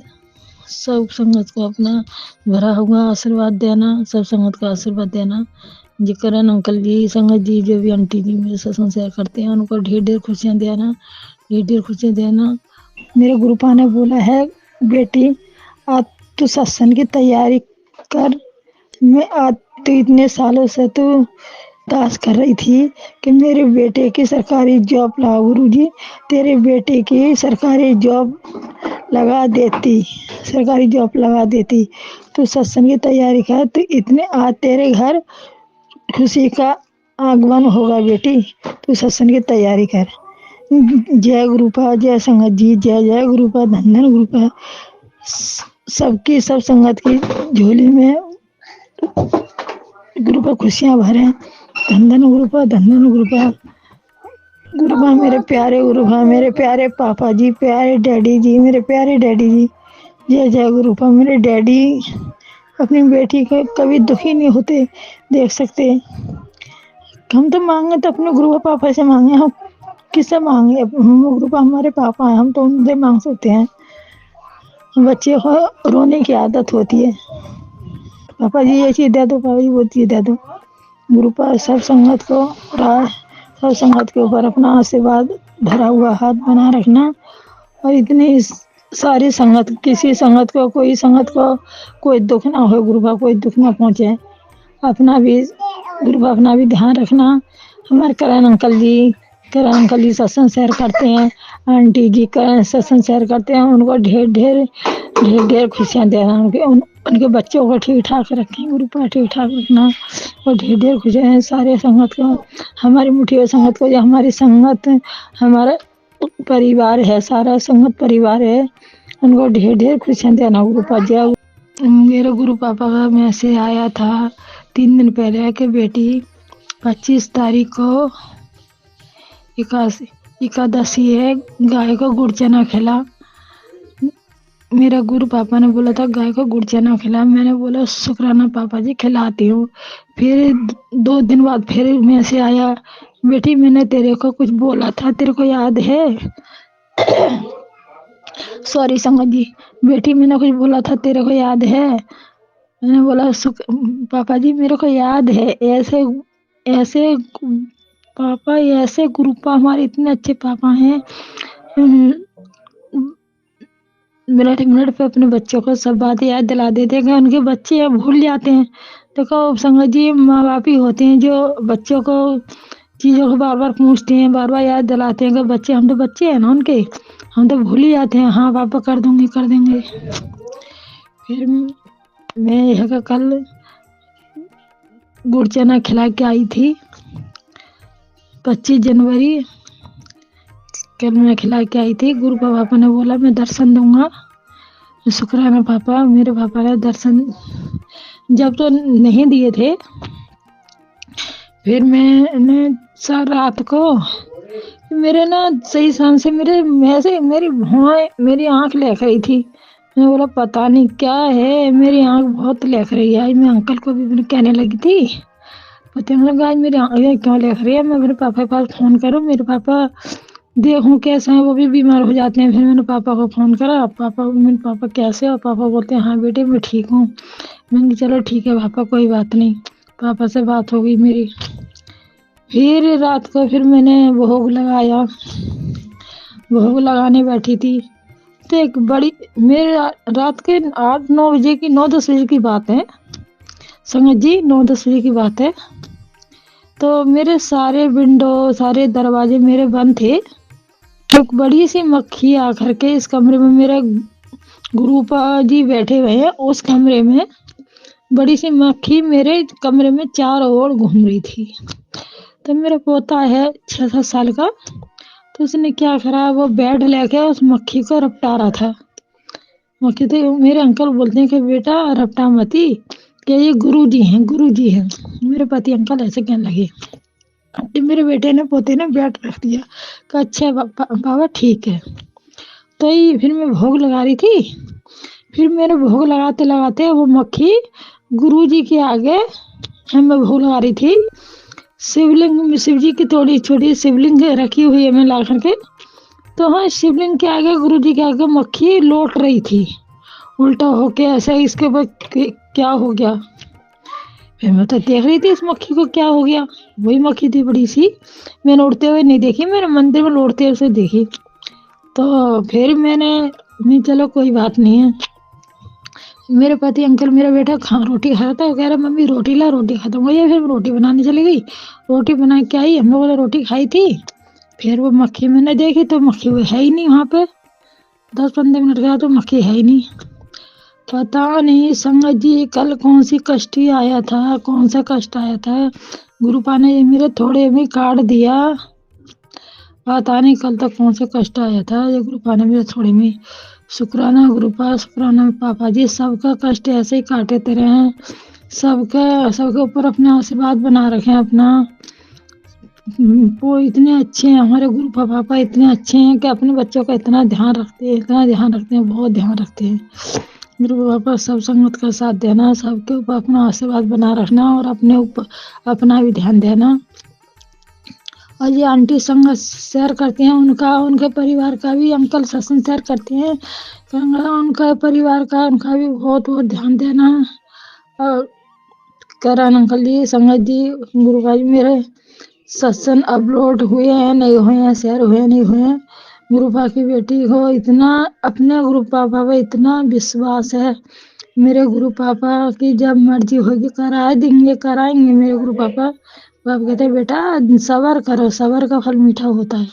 सब संगत को अपना भरा हुआ आशीर्वाद देना, सब संगत का आशीर्वाद देना। जी करण अंकल जी, संगत जी, जो भी आंटी जी मेरे सत्संग शेयर करते हैं, उनको ढेर ढेर खुशियाँ देना, ढेर ढेर खुशियाँ देना। मेरे गुरु पापा ने बोला है, बेटी आज तू सत्संग की तैयारी कर, मैं आज तो इतने सालों से तो दास कर रही थी कि मेरे बेटे की सरकारी जॉब लगा, गुरु जी तेरे बेटे की सरकारी जॉब लगा देती, सरकारी जॉब लगा देती। तो सत्संग की तैयारी कर, तो इतने आज तेरे घर खुशी का आगमन होगा बेटी, तू सत्संग की तैयारी कर। जय गुरु पापा, जय संगत जी, जय जय गुरु पापा, धन धन गुरु पापा। सबकी सब संगत की झोली में गुरु पापा खुशियाँ भरे, धन धन गुरु पापा, धन धन गुरु पापा। गुरु पापा मेरे प्यारे गुरु पापा, मेरे प्यारे पापा जी, प्यारे डैडी जी, मेरे प्यारे डैडी जी, जय जय गुरु पापा। मेरे डैडी अपनी बेटी को कभी दुखी नहीं होते देख सकते। हम तो मांगे तो अपने गुरु पापा से मांगे, हम किससे मांगे? हम गुरु पापा हमारे पापा हैं, हम तो उनसे मांग सकते हैं। बच्चे को रोने की आदत होती है, पापा जी ये चीज़ दे दो, पापा जी वो चीज़ दे दो। गुरु पापा सब संगत को सब संगत के ऊपर अपना आशीर्वाद भरा हुआ हाथ बना रखना, और इतनी सारी संगत, किसी संगत को, कोई संगत को कोई दुख ना हो, गुरु पापा कोई दुख ना पहुँचे। अपना भी गुरु पापा अपना भी ध्यान रखना। हमारे करण अंकल जी सत्संग शेयर करते हैं, आंटी जी का सत्संग शेयर करते हैं, उनको ढेर ढेर खुशियाँ देना, उनके बच्चों को ठीक ठाक रखें, गुरु पापा ठीक ठाक रखना, और ढेर ढेर खुशियाँ सारे संगत को, हमारी मुठिया संगत को, जो हमारी संगत हमारा परिवार है, सारा संगत परिवार है, उनको ढेर ढेर खुशियाँ देना गुरु पापा। जय। मेरे गुरु पापा का मैसेज आया था 3 दिन पहले कि बेटी 25 तारीख को एकादशी है, गाय को गुड़ चना खिला। मेरा गुरु पापा ने बोला था गाय को गुड़ चना खिला, मैंने बोला शुक्राना पापा जी खिलाती हूँ। फिर 2 दिन बाद फिर मैसेज आया, बेटी मैंने तेरे को कुछ बोला था, तेरे को याद है? सॉरी संगत जी, बेटी मैंने कुछ बोला था, तेरे को याद है? मैंने बोला पापा जी मेरे को याद है। ऐसे ऐसे पापा, ऐसे गुरु पापा हमारे इतने अच्छे पापा हैं, मिनट पे अपने बच्चों को सब बात याद दिला देते हैं। उनके बच्चे भूल जाते हैं। देखो संगत जी, माँ बाप ही होते हैं जो बच्चों को चीज़ों को बार बार पूछते हैं, बार बार याद दिलाते हैं कि बच्चे, हम तो बच्चे हैं ना उनके, हम तो भूल ही जाते हैं। हाँ पापा कर दूंगी, कर देंगे। फिर मैं यह कल गुड़ चना खिला के आई थी, 25 जनवरी कल मैं खिला के आई थी। गुरु पापा ने बोला मैं दर्शन दूंगा। शुक्राना पापा, मेरे पापा ने दर्शन जब तो नहीं दिए थे। फिर मैंने रात को मेरे ना सही शान से मेरी आंख लग रही थी। मैं बोला पता नहीं क्या है, मेरी आंख बहुत लग रही है। आज मैं अंकल को भी मैंने कहने लगी थी, पता नहीं लगा आज मेरी आंख क्यों लग रही है। मैं मेरे पापा के पास फोन करूं, मेरे पापा देखूं कैसे हैं, वो भी बीमार हो जाते हैं। फिर मैंने पापा को फोन करा, मेरे पापा कैसे हो? पापा बोलते हैं हाँ बेटे मैं ठीक हूँ। मैंने कहा, चलो ठीक है पापा कोई बात नहीं। पापा से बात हो गई मेरी। फिर रात को फिर मैंने भोग लगाया। भोग लगाने बैठी थी तो एक बड़ी मेरे रात के 8-9 बजे की 9-10 बजे की बात है संगत जी, 9-10 बजे की बात है। तो मेरे सारे विंडो सारे दरवाजे मेरे बंद थे। एक बड़ी सी मक्खी आकर के इस कमरे में, मेरे गुरुपा जी बैठे हुए हैं उस कमरे में, बड़ी सी मक्खी मेरे कमरे में चारों ओर घूम रही थी। तो मेरा पोता है 6-7 साल का, तो उसने क्या करा, वो बेड लेके उस मक्खी को रपटा रहा था। मक्खी तो मेरे अंकल बोलते हैं कि बेटा रपटा मती, कि ये गुरुजी हैं, गुरुजी हैं। मेरे पति अंकल ऐसे कहने लगे। मेरे बेटे ने पोते ने बेड रख दिया, कहा अच्छा बाबा ठीक है। तो ये फिर मैं भोग लगा रही थी। फिर मेरे भोग लगाते लगाते वो मक्खी गुरुजी के आगे, मैं भोग लगा रही थी शिवलिंग में, शिव जी की थोड़ी छोटी शिवलिंग रखी हुई है मैं ला करके। तो हाँ शिवलिंग के आगे, गुरुजी के आगे मक्खी लौट रही थी उल्टा होके ऐसे। इसके बाद क्या हो गया, फिर मैं तो देख रही थी इस मक्खी को क्या हो गया। वही मक्खी थी बड़ी सी, मैंने उड़ते हुए नहीं देखी, मैंने मंदिर में लौटते हुए उसे देखी। तो फिर मैंने नहीं चलो कोई बात नहीं है। मेरे पति अंकल मेरा बेटा रोटी खा रहा था, वो कह रहा मम्मी रोटी ला, रोटी खत्म हो गई। फिर रोटी बनाने चली गई, रोटी बना के आई, हम लोगों ने रोटी खाई थी। फिर वो मक्खी मैंने देखी तो मक्खी वो है ही नहीं वहां पे। 10-15 मिनट गया तो मक्खी है ही नहीं। पता नहीं संगत जी कल कौन सी कष्टी आया था, कौन सा कष्ट आया था, गुरुपा ने मेरे थोड़े में काट दिया। पता नहीं कल तक कौन सा कष्ट आया था, ये गुरुपा ने मेरे थोड़े में। शुक्राना गुरुपा, शुक्राना पापा जी, सबका कष्ट ऐसे ही काटते रहे, सबके ऊपर अपने आशीर्वाद बना रखे अपना। वो इतने अच्छे हैं हमारे गुरुपा पापा, इतने अच्छे हैं कि अपने बच्चों का इतना ध्यान रखते हैं, इतना ध्यान रखते हैं, बहुत ध्यान रखते हैं। गुरु पापा सब संगत का साथ देना, सबके ऊपर अपना आशीर्वाद बना रखना और अपने ऊपर अपना भी ध्यान देना। और ये आंटी संगत शेयर करते हैं, उनके परिवार का भी अंकल सत्संग शेयर करते हैं, उनका परिवार का उनका भी बहुत बहुत ध्यान देना। और करण अंकल जी, संगत जी, गुरु भाई मेरे सत्संग अपलोड हुए हैं नहीं हुए हैं, शेयर हुए नहीं हुए हैं। गुरुपा की बेटी को इतना अपने गुरु पापा पे इतना विश्वास है, मेरे गुरु पापा की जब मर्जी होगी करा देंगे, कराएंगे मेरे गुरु पापा। बाप कहते बेटा सबर करो, सबर का फल मीठा होता है,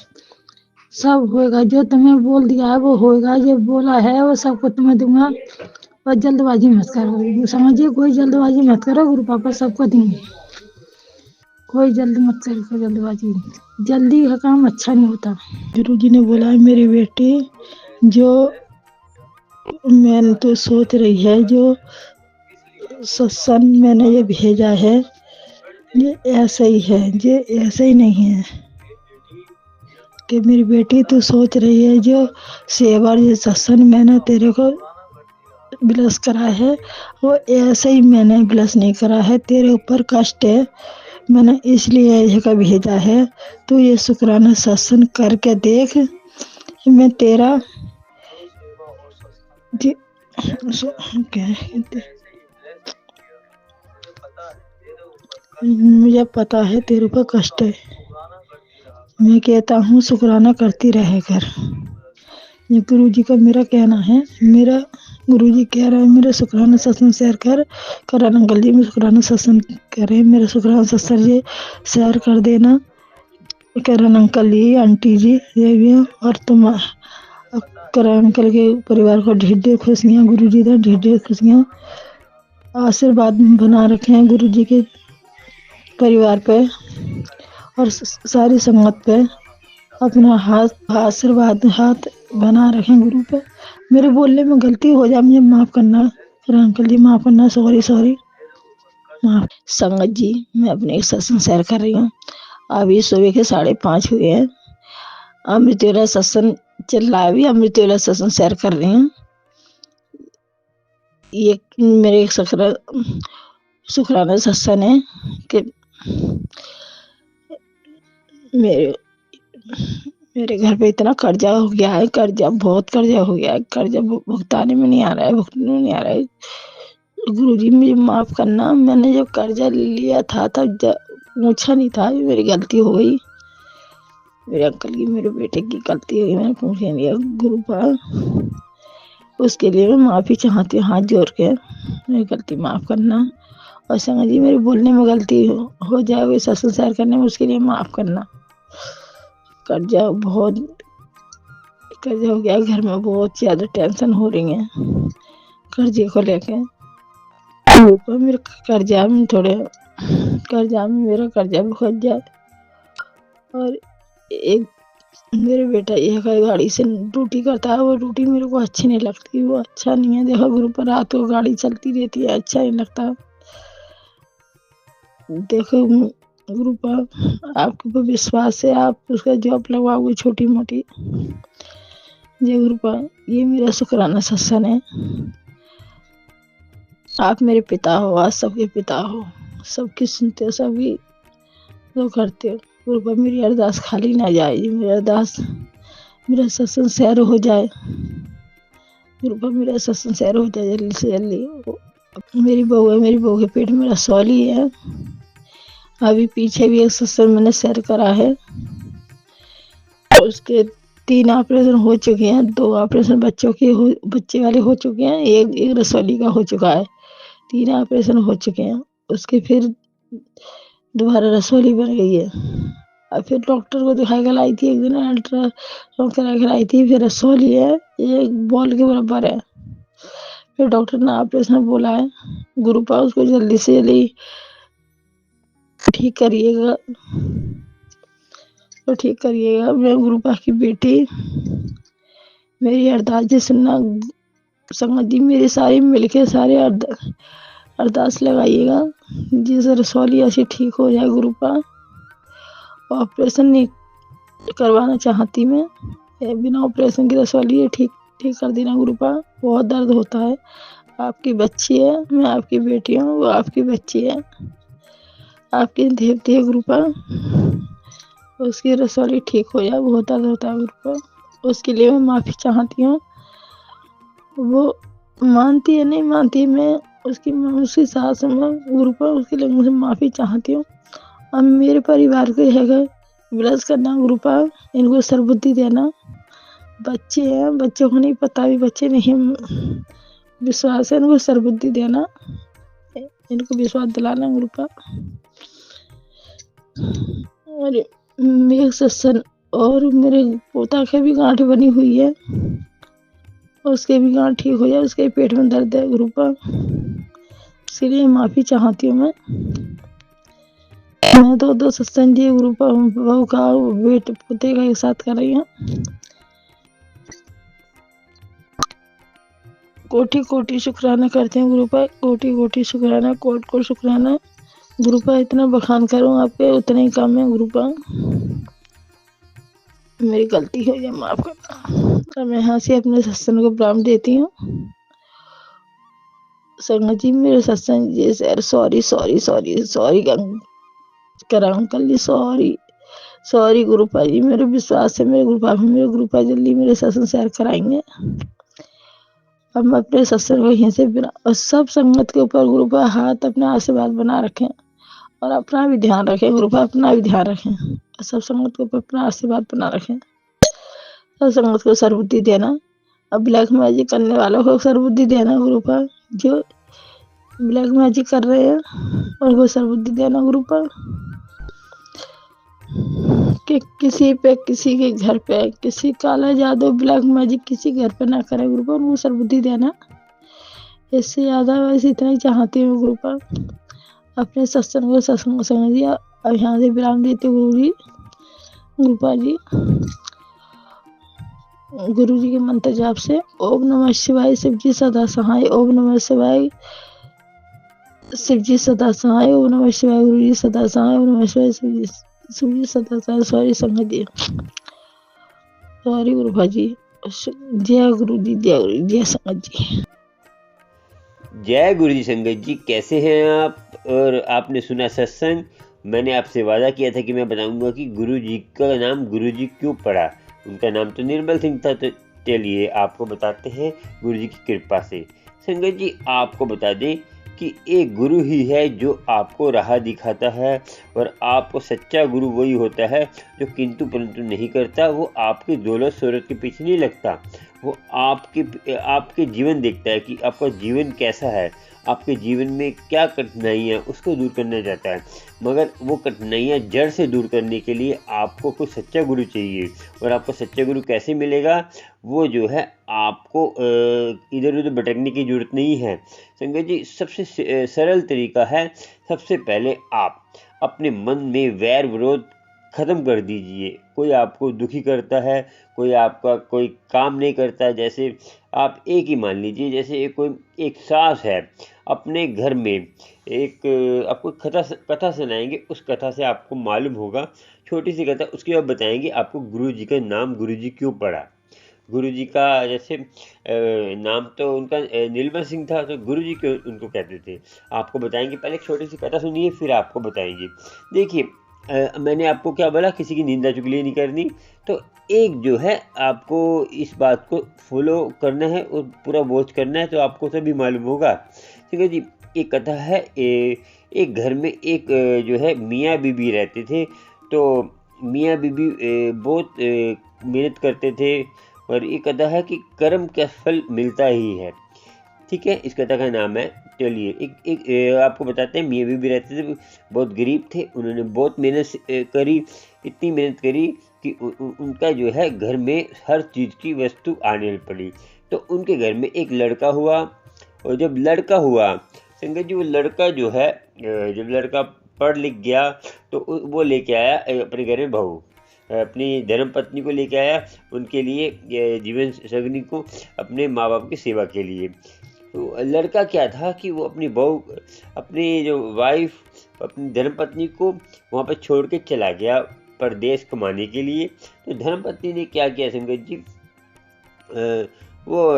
सब होएगा, जो तुम्हें बोल दिया है वो होएगा, जो बोला है वो सबको तुम्हें दूंगा। और जल्दबाजी मत करो, समझिए कोई जल्दबाजी मत करो, गुरु पापा सबको देंगे, कोई जल्द मत करो, जल्दबाजी, जल्दी का काम अच्छा नहीं होता। गुरु जी ने बोला है मेरी बेटी, जो मैंने तो सोच रही है, जो सत्संग मैंने ये भेजा है ये ऐसा ही है, ये ऐसा ही नहीं है कि मेरी बेटी तू सोच रही है जो सेवा ये सत्संग मैंने तेरे को ब्लस करा है वो ऐसे ही मैंने ब्लस नहीं करा है, तेरे ऊपर कष्ट है, मैंने इसलिए ये भेजा है। तू ये शुक्राना सत्संग करके देख, मैं तेरा क्या मुझे पता है तेरे ऊपर कष्ट है, मैं कहता हूँ शुक्राना करती रहे कर। ये गुरु जी का मेरा कहना है, मेरा गुरु जी कह रहा है मेरा शुक्राना सत्संग शेयर कर, करण अंकल जी में शुक्राना सत्संग करें, मेरा शुक्राना सत्संग जी शेयर कर देना, करण अंकल जी, आंटी जी, ये भी और तुम करण अंकल के परिवार को ढेर ढेर खुशियाँ, गुरु जी का ढेर ढेर खुशियाँ, आशीर्वाद बना रखे हैं गुरु जी के परिवार पे और सारी संगत पे, अपना हाथ आशीर्वाद हाथ बना रखें गुरु पे। मेरे बोलने में गलती हो जाए मुझे माफ़ करना, अंकल जी माफ़ करना, सॉरी माफ। संगत जी मैं अपने सत्संग शेयर कर रही हूँ, अभी सुबह के 5:30 हुए हैं। अमृत वेला सत्संग चल रहा है, अभी अमृत वेला सत्संग शेयर कर रही हूँ। ये मेरे एक शुक्राना सत्संग है कि मेरे घर पे इतना कर्जा हो गया है, बहुत कर्जा हो गया है, कर्जा भुगताने में नहीं आ रहा है, भुगतने में नहीं आ रहा है। गुरुजी मुझे माफ करना, मैंने जो कर्जा लिया था तब पूछा नहीं था, मेरी गलती हो गई, मेरे अंकल की, मेरे बेटे की गलती हो गई, मैंने पूछ नहीं लिया गुरु पर। उसके लिए मैं माफी चाहती हूँ, हाथ जोड़ के मेरी गलती माफ करना। और संग जी मेरे बोलने में गलती हो जाए, वो सत्संग शेयर करने में, उसके लिए माफ करना। कर्जा हो गया, घर में बहुत ज्यादा टेंशन हो रही है कर्जे को लेके। मेरे कर्जा में मेरा कर्जा भी खुद जाए। और एक मेरे बेटा एक गाड़ी से ड्यूटी करता है, वो ड्यूटी मेरे को अच्छी नहीं लगती, वो अच्छा नहीं है। देखो गुरु पर रात को गाड़ी चलती रहती है, अच्छा नहीं लगता। देखो गुरु पर आपके ऊपर विश्वास है, आप उसका जॉब लगवाओगे छोटी मोटी। जय गुरु पर ये मेरा शुक्राना सत्संग है। आप मेरे पिता हो, आज सबके पिता हो, सबकी सुनते हो, सबकी जो करते हो। गुरु पर मेरी अरदास खाली ना जाए, मेरी अरदास मेरा सत्संग शेयर हो जाए। गुरु पर मेरा सत्संग शेयर हो जाए जल्दी से जल्दी। मेरी बहू के पेट में रसौली है। अभी पीछे भी एक सत्संग मैंने शेयर करा है, उसके 3 ऑपरेशन हो चुके हैं, 2 ऑपरेशन बच्चे वाले हो चुके हैं, एक रसौली का हो चुका है। 3 ऑपरेशन हो चुके हैं, उसके फिर दोबारा रसौली बन गई है। और फिर डॉक्टर को दिखा कर लाई थी, एक दिन अल्ट्रासाउंड करा कर आई थी, फिर रसौली है, एक बॉल के बराबर है। फिर डॉक्टर ने ऑपरेशन बोला है। गुरु पा उसको जल्दी से जल्दी ठीक करिएगा, तो ठीक करिएगा। मैं गुरुपा की बेटी, मेरी अरदास जी सुनना संगत जी, मेरे सारे मिलके सारे अरदास लगाइएगा जिससे रसौली ऐसी ठीक हो जाए। गुरुपा ऑपरेशन नहीं करवाना चाहती मैं, बिना ऑपरेशन की रसौली ठीक कर देना गुरुपा, बहुत दर्द होता है। आपकी बच्ची है, मैं आपकी बेटी हूँ, वो आपकी बच्ची है, आपकी देवती है गुरुपा, उसकी रसौली ठीक हो जाए, बहुत दर्द होता है गुरुपा। उसके लिए मैं माफ़ी चाहती हूँ, वो मानती है नहीं मानती, मैं उसकी सास में गुरुपा, उसके लिए मुझे माफ़ी चाहती हूँ। अब मेरे परिवार को है ब्लस करना गुरुपा, इनको सर्वबुद्धि देना। बच्चे हैं, बच्चों को नहीं पता, भी बच्चे नहीं विश्वास है, इनको सर्वबुद्धि देना, इनको विश्वास दिलाना गुरुपा। और मेरे सत्संग और मेरे पोता के भी गांठ बनी हुई है, उसके भी गांठ ठीक हो जाए, उसके पेट में दर्द है गुरुपा, इसलिए माफ़ी चाहती हूँ मैं। 2 सत्संग जी गुरुपा, बहू का बेटे पोते का एक साथ कर रही हूँ। कोटि कोटि शुक्राना करते हैं गुरुपा, कोटि कोटि शुक्राना, कोट शुक्राना गुरुपा। इतना बखान करूँ आपके उतना ही काम है गुरुपा, मेरी गलती हो या माफ करना। मैं यहाँ से अपने सत्संग को प्रणाम देती हूँ। संगत जी मेरे सत्संग जी सर सॉरी करा अंकल जी, सॉरी गुरुपा जी, मेरे विश्वास है मेरे गुरुपा जल्दी मेरे सत्संग शेयर कराएंगे। अब मैं अपने सत्संग को यहीं से और सब संगत के ऊपर गुरुपा हाथ अपना आशीर्वाद बना रखें, और अपना भी ध्यान रखें गुरुपा, अपना भी ध्यान रखें, और सब संगत के ऊपर अपना आशीर्वाद बना रखें। सब संगत को सर्वबुद्धि देना, अब ब्लैक मैजिक करने वालों को सर्वबुद्धि देना गुरुपा, जो ब्लैक मैजिक कर रहे हैं उनको सर्वबुद्धि देना गुरुपा, कि किसी के घर पे किसी काला जादू ब्लैक मैजिक किसी घर पे ना करे गुरुपा, उनको सर्वबुद्धि देना। इससे ज़्यादा वैसे इतना ही चाहती हूँ गुरुपा। अपने सत्संग को समझ दिया, अब यहाँ से विराम देते गुरुपा जी। गुरु जी के मंत्र जाप से ओम नमः शिवाय शिवजी सदा सहाय, ओम नमः शिवाय शिवजी सदा सहाय, ओम नमः शिवाय गुरु जी सदा सहाय, ओम नमः शिवाय शिवजी सदा सहाय। सॉरी संगत जी। हरि गुरु भाजी। जय गुरु जी, जय गुरु जी, जय संगत जी। जय गुरु जी संगत जी, कैसे हैं आप? और आपने सुना सत्संग। मैंने आपसे वादा किया था कि मैं बताऊंगा कि गुरु जी का नाम गुरु जी क्यों पड़ा। उनका नाम तो निर्मल सिंह था। तो चलिए आपको बताते हैं गुरु जी की कृपा से। संगत जी, आपको बता दें कि एक गुरु ही है जो आपको राह दिखाता है, और आपको सच्चा गुरु वही होता है जो किंतु परंतु नहीं करता। वो आपकी दौलत शोहरत के पीछे नहीं लगता। वो आपके जीवन देखता है कि आपका जीवन कैसा है, आपके जीवन में क्या कठिनाइयाँ, उसको दूर करना चाहता है। मगर वो कठिनाइयाँ जड़ से दूर करने के लिए आपको कोई सच्चा गुरु चाहिए। और आपको सच्चा गुरु कैसे मिलेगा? वो जो है आपको इधर उधर भटकने की जरूरत नहीं है। संगत जी, सबसे सरल तरीका है, सबसे पहले आप अपने मन में वैर विरोध ख़त्म कर दीजिए। कोई आपको दुखी करता है, कोई आपका कोई काम नहीं करता। जैसे आप एक ही मान लीजिए, जैसे एक सास है अपने घर में, आपको कथा सुनाएंगे। उस कथा से आपको मालूम होगा, छोटी सी कथा, उसके बाद बताएंगे आपको गुरु जी का नाम गुरु जी क्यों पड़ा। गुरु जी का जैसे नाम तो उनका निर्मल सिंह था, तो गुरु जी क्यों उनको कहते थे, आपको बताएंगे। पहले एक छोटी सी कथा सुनिए, फिर आपको बताएंगे। देखिए, मैंने आपको क्या बोला, किसी की निंदा चुगली नहीं करनी। तो एक जो है, आपको इस बात को फॉलो करना है और पूरा वॉच करना है, तो आपको तभी मालूम होगा। ठीक है जी। एक कथा है, एक घर में एक जो है मियाँ बीबी रहते थे। तो मियाँ बीबी बहुत मेहनत करते थे। और ये कथा है कि कर्म का फल मिलता ही है। ठीक है, इस कथा का नाम है। चलिए आपको बताते हैं। मियाँ बीबी रहते थे, बहुत गरीब थे। उन्होंने बहुत मेहनत करी, इतनी मेहनत करी कि उनका जो है घर में हर चीज़ की वस्तु आने पड़ी। तो उनके घर में एक लड़का हुआ। और जब लड़का हुआ, संगत जी, वो लड़का जो है जब लड़का पढ़ लिख गया, तो वो लेके आया अपने घर में बहू, अपनी धर्म पत्नी को लेके आया, उनके लिए जीवन सगनी को, अपने माँ बाप की सेवा के लिए। तो लड़का क्या था कि वो अपनी बहू, अपनी जो वाइफ, अपनी धर्मपत्नी को वहाँ पर छोड़ के चला गया परदेश कमाने के लिए। तो धर्मपत्नी ने क्या किया संगत जी, वो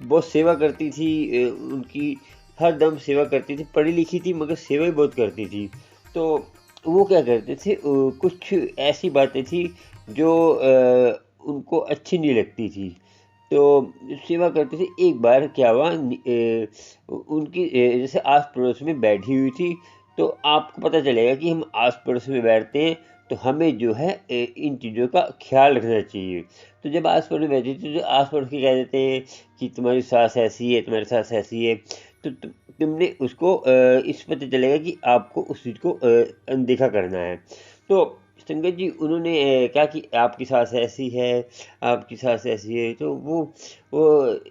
बहुत सेवा करती थी, उनकी हर दम सेवा करती थी। पढ़ी लिखी थी मगर सेवा ही बहुत करती थी। तो वो क्या करते थे, कुछ ऐसी बातें थी जो उनको अच्छी नहीं लगती थी। तो सेवा करते थे। एक बार क्या हुआ, उनकी जैसे आस पड़ोस में बैठी हुई थी। तो आपको पता चलेगा कि हम आस पड़ोस में बैठते हैं तो हमें जो है इन चीज़ों का ख्याल रखना चाहिए। तो जब आस पड़ोस में बैठी थी, तो आस पड़ोस के कह देते हैं कि तुम्हारी सास ऐसी है, तुम्हारी सास ऐसी है। तो तुमने उसको इस पता चलेगा कि आपको उस चीज़ को अनदेखा करना है। तो संगत जी, उन्होंने क्या कि आपकी सास ऐसी है, आपकी सास ऐसी है। तो वो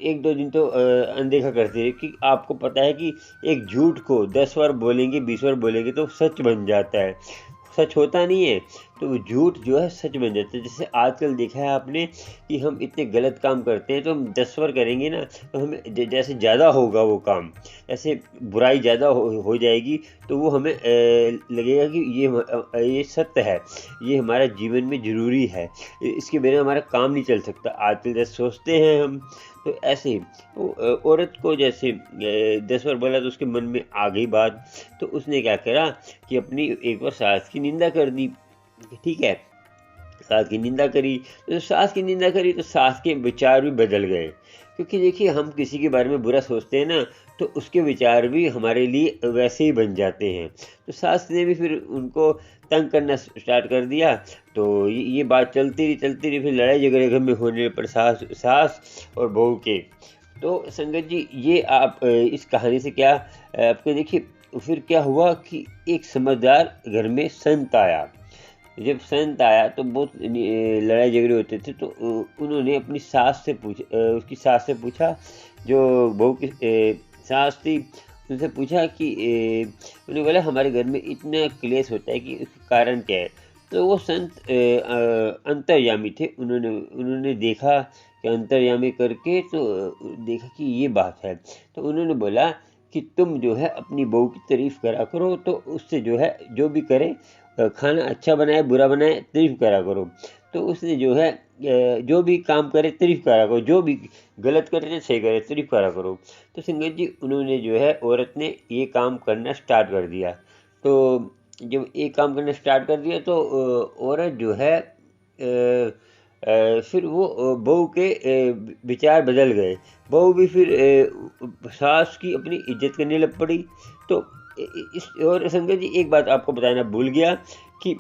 एक दो दिन तो अनदेखा करते रहे, कि आपको पता है कि एक झूठ को 10 बार बोलेंगे, 20 बार बोलेंगे तो सच बन जाता है, सच होता नहीं है। तो वो झूठ जो है सच बन जाता है। जैसे आजकल देखा है आपने कि हम इतने गलत काम करते हैं, तो हम 10 बार करेंगे ना, तो हमें जैसे ज़्यादा होगा वो काम, ऐसे बुराई ज़्यादा हो जाएगी। तो वो हमें लगेगा कि ये सत्य है, ये हमारा जीवन में ज़रूरी है, इसके बिना हमारा काम नहीं चल सकता। आजकल जैसे सोचते हैं हम, तो ऐसे ही वो औरत को जैसे 10 बार बोला तो उसके मन में आ गई बात। तो उसने क्या करा कि अपनी एक बार सास की निंदा कर दी। ठीक है, सास की निंदा करी। तो सास की निंदा करी तो सास के विचार भी बदल गए। क्योंकि देखिए, हम किसी के बारे में बुरा सोचते हैं ना, तो उसके विचार भी हमारे लिए वैसे ही बन जाते हैं। तो सास ने भी फिर उनको तंग करना स्टार्ट कर दिया। तो ये बात चलती रही, फिर लड़ाई झगड़े घर में होने पर सास और बहू के। तो संगत जी, ये आप इस कहानी से क्या आपको देखिए, फिर क्या हुआ कि एक समझदार घर में संत आया। जब संत आया तो बहुत लड़ाई झगड़े होते थे। तो उन्होंने अपनी सास से उसकी सास से पूछा, जो बहू की सास थी, उनसे पूछा कि उन्होंने बोला हमारे घर में इतना क्लेश होता है कि उसका कारण क्या है। तो वो संत अंतर्यामी थे। उन्होंने देखा कि अंतर्यामी करके तो देखा कि ये बात है। तो उन्होंने बोला कि तुम जो है अपनी बहू की तारीफ करा करो, तो उससे जो है जो भी करे, खाना अच्छा बनाए बुरा बनाए, तारीफ करा करो। तो उसने जो है जो भी काम करे तारीफ करा करो, जो भी गलत करे या सही करे तारीफ करा करो। तो संगत जी उन्होंने जो है औरत ने ये काम करना स्टार्ट कर दिया। तो जब ये काम करना स्टार्ट कर दिया तो औरत जो है फिर वो बहू के विचार बदल गए। बहू भी फिर सास की अपनी इज्जत करने लग पड़ी। तो इस और संगत जी एक बात आपको बताना भूल गया कि